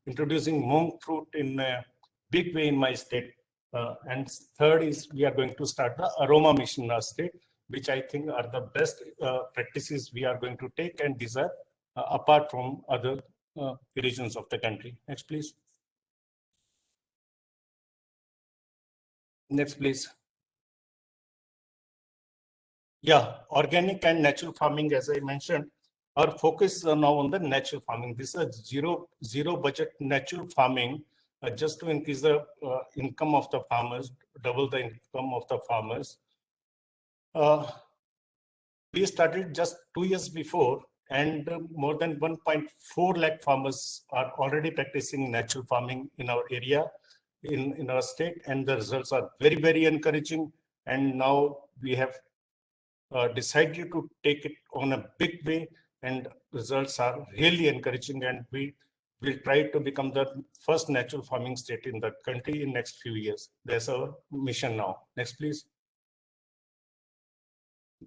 Speaker 1: introducing monk fruit in a big way in my state. And third is we are going to start the aroma mission in our state, which I think are the best practices we are going to take, and these are apart from other regions of the country. Next, please. Next, please. Yeah, organic and natural farming, as I mentioned, our focus is now on the natural farming. This is a zero budget natural farming, just to increase the income of the farmers, double the income of the farmers. We started just 2 years before, and more than 1.4 lakh farmers are already practicing natural farming in our area, in our state, and the results are very, very encouraging. And now we have decided to take it on a big way, and results are really encouraging, and we will try to become the first natural farming state in the country in next few years. That's our mission now. Next, please.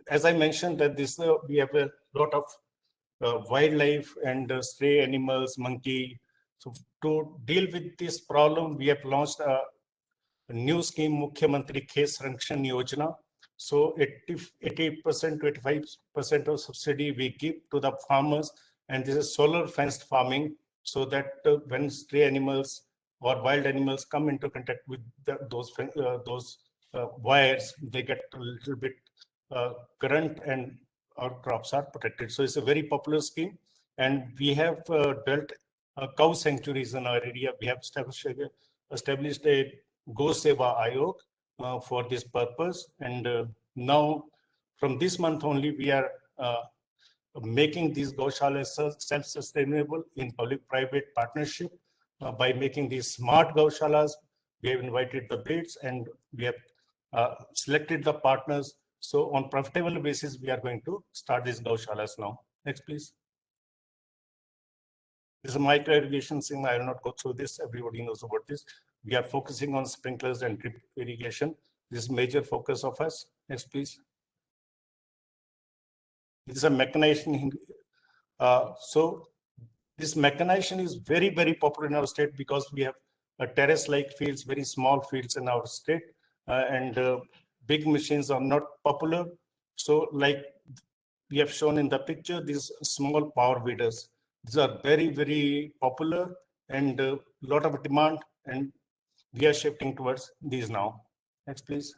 Speaker 1: As I mentioned, that this we have a lot of wildlife and stray animals, monkey. So to deal with this problem, we have launched a new scheme, Mukhyamantri Khet Sanrakshan Yojana. So 80% to 85% of subsidy we give to the farmers, and this is solar fenced farming, so that when stray animals or wild animals come into contact with those wires, they get a little bit current, and our crops are protected. So it's a very popular scheme, and we have built cow sanctuaries in our area. We have established a Go Seva Ayog for this purpose, and now from this month only we are making these gaushalas self-sustainable in public-private partnership by making these smart gaushalas. We have invited the bids, and we have selected the partners. So on profitable basis, we are going to start these gaushalas now. Next, please. This is micro irrigation thing. I will not go through this. Everybody knows about this. We are focusing on sprinklers and drip irrigation. This is major focus of us. Next, please. This is a mechanization. So this mechanization is very, very popular in our state because we have a terrace-like fields, very small fields in our state, and big machines are not popular. So like we have shown in the picture, these small power weeders, these are very, very popular, and a lot of demand, and we are shifting towards these now. Next, please.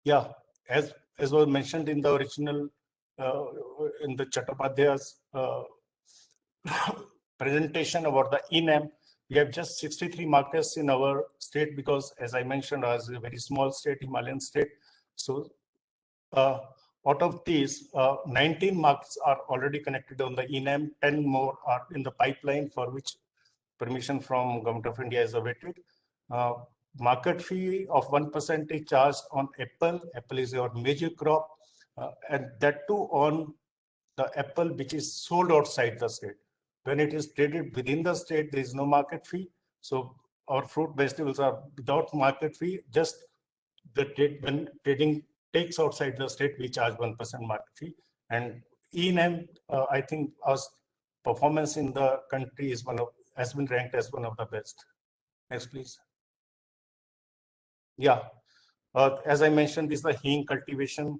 Speaker 1: Yeah, as was mentioned in the original, in the Chattopadhyay's presentation about the ENAM, we have just 63 markers in our state because, as I mentioned, as a very small state, Himalayan state. So out of these, 19 markets are already connected on the ENAM, 10 more are in the pipeline for which permission from Government of India is awaited. Market fee of 1% is charged on apple. Apple is your major crop, and that too on the apple which is sold outside the state. When it is traded within the state, there is no market fee. So our fruit vegetables are without market fee. Just when trading takes outside the state, we charge 1% market fee. And ENAM, I think our performance in the country is has been ranked as one of the best. Next, please. Yeah, as I mentioned, this is the hing cultivation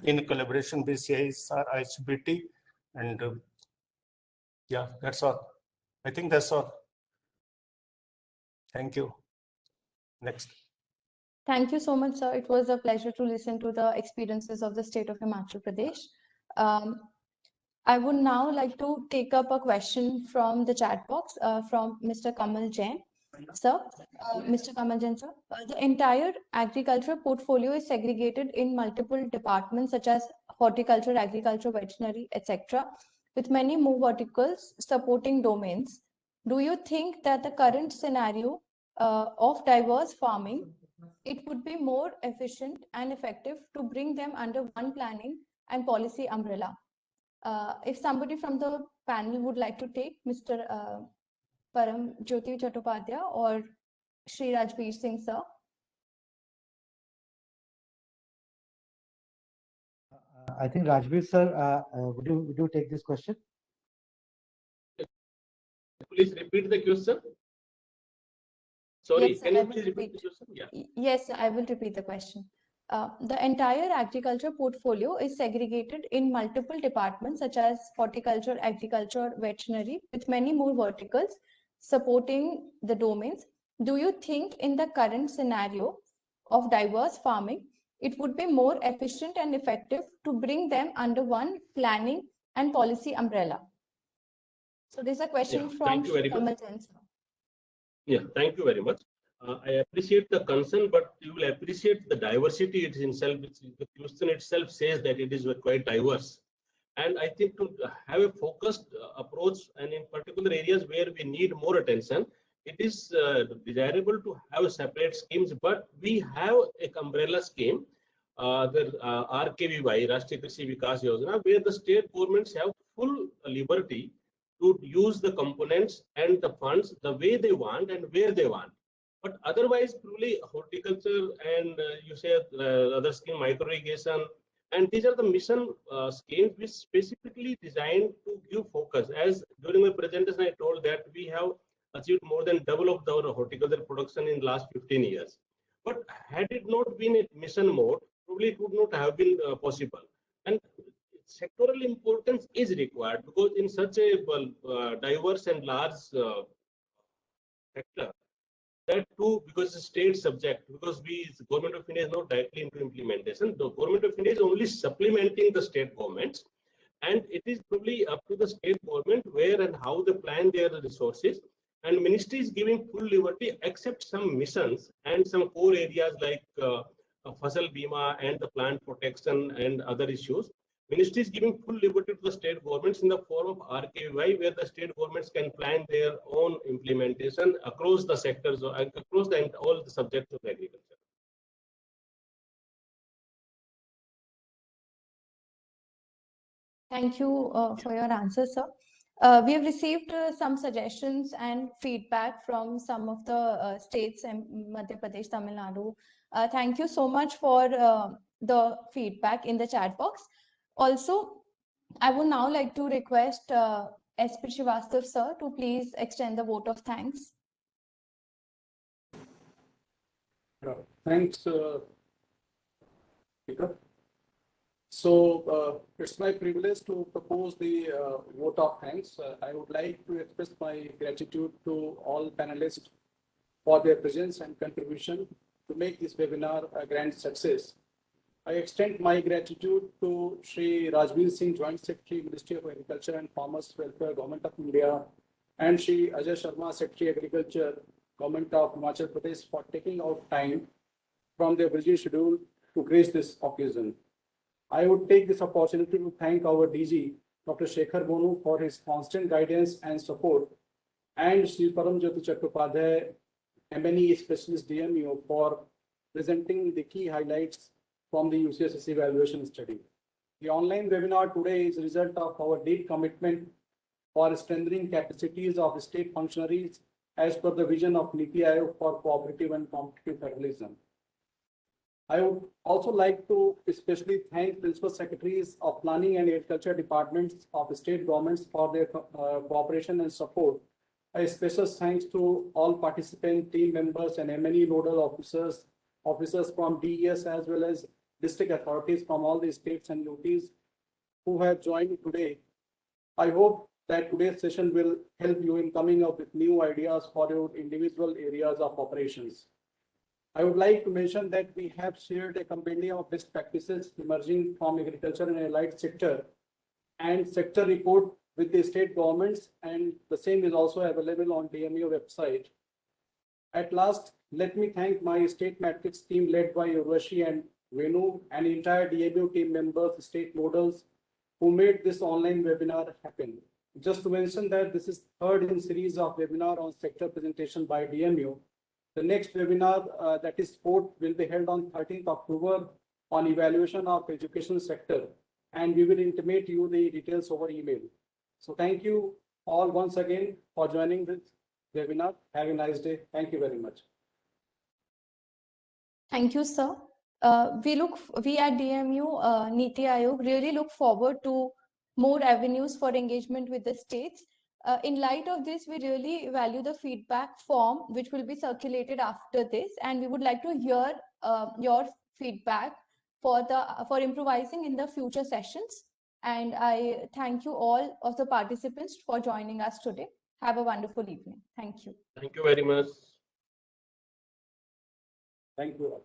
Speaker 1: in collaboration with CISR, ICBT, and yeah, that's all. I think that's all. Thank you. Next.
Speaker 2: Thank you so much, sir. It was a pleasure to listen to the experiences of the state of Himachal Pradesh. I would now like to take up a question from the chat box from Mr. Kamal Jain. Sir, Mr. Kamal Jain, sir, the entire agriculture portfolio is segregated in multiple departments such as horticulture, agriculture, veterinary, etc., with many more verticals supporting domains. Do you think that the current scenario of diverse farming, it would be more efficient and effective to bring them under one planning and policy umbrella? If somebody from the panel would like to take Mr. Param Jyoti Chattopadhyay or Shri Rajbir Singh, sir.
Speaker 4: I think Rajbir sir, would you take this question?
Speaker 5: Please repeat the question. Sorry,
Speaker 2: Yes,
Speaker 5: can
Speaker 2: I
Speaker 5: you
Speaker 2: will
Speaker 5: please repeat the
Speaker 2: repeat.
Speaker 5: question? Yeah.
Speaker 2: Yes, I will repeat the question. The entire agriculture portfolio is segregated in multiple departments such as horticulture, agriculture, veterinary, with many more verticals supporting the domains. Do you think in the current scenario of diverse farming, it would be more efficient and effective to bring them under one planning and policy umbrella? So there's a question
Speaker 5: Yeah,
Speaker 2: from
Speaker 5: thank you very
Speaker 2: Kamal
Speaker 5: much.
Speaker 2: Jain, sir.
Speaker 5: Yeah, thank you very much. I appreciate the concern, but you will appreciate the diversity itself. The question itself says that it is quite diverse. And I think to have a focused approach, and in particular areas where we need more attention, it is desirable to have separate schemes, but we have a umbrella scheme, the RKVY, Rashtriya Krishi Vikas Yojana, where the state governments have full liberty to use the components and the funds the way they want and where they want. But otherwise, truly horticulture and you say other scheme, micro irrigation, and these are the mission schemes which specifically designed to give focus. As during my presentation, I told that we have achieved more than double of our horticulture production in the last 15 years. But had it not been a mission mode, probably it would not have been possible. And sectoral importance is required because in such a diverse and large sector, that too, because the state subject, because the government of India is not directly into implementation. The government of India is only supplementing the state governments, and it is probably up to the state government where and how they plan their resources. And ministry is giving full liberty, except some missions and some core areas like Fasal Bima and the plant protection and other issues. Ministry is giving full liberty to the state governments in the form of RKVY, where the state governments can plan their own implementation across the sectors, across all the subjects of agriculture.
Speaker 2: Thank you for your answer, sir. We have received some suggestions and feedback from some of the states in Madhya Pradesh, Tamil Nadu. Thank you so much for the feedback in the chat box. Also, I would now like to request SP Srivastav, sir, to please extend the vote of thanks.
Speaker 6: Thanks, Speaker. So it's my privilege to propose the vote of thanks. I would like to express my gratitude to all panelists for their presence and contribution to make this webinar a grand success. I extend my gratitude to Shri Rajbir Singh, Joint Secretary, Ministry of Agriculture and Farmers Welfare, Government of India, and Shri Ajay Sharma, Secretary Agriculture, Government of Himachal Pradesh, for taking out time from their busy schedule to grace this occasion. I would take this opportunity to thank our DG, Dr. Shekhar Bonu, for his constant guidance and support, and Shri Param Jyoti Chattopadhyay, MNE Specialist DMO, for presenting the key highlights from the UCSSC evaluation study. The online webinar today is a result of our deep commitment for strengthening capacities of state functionaries as per the vision of NITI Aayog for cooperative and competitive federalism. I would also like to especially thank Principal Secretaries of Planning and Agriculture Departments of the state governments for their cooperation and support. A special thanks to all participant team members and MNE nodal officers from DES as well as district authorities from all the states and UTs who have joined today. I hope that today's session will help you in coming up with new ideas for your individual areas of operations. I would like to mention that we have shared a compendium of best practices emerging from agriculture and allied sector and sector report with the state governments, and the same is also available on DMU website. At last, let me thank my state matrix team led by Urvashi and Venu and entire DMU team members, state models who made this online webinar happen. Just to mention that this is third in series of webinar on sector presentation by DMU. The next webinar, that is fourth, will be held on 13th October on evaluation of education sector, and we will intimate you the details over email. So thank you all once again for joining this webinar. Have a nice day. Thank you very much.
Speaker 2: Thank you, sir. We at DMU, Niti Aayog really look forward to more avenues for engagement with the states. In light of this, we really value the feedback form, which will be circulated after this, and we would like to hear your feedback for improvising in the future sessions. And I thank you all of the participants for joining us today. Have a wonderful evening. Thank you.
Speaker 5: Thank you very much.
Speaker 6: Thank you all.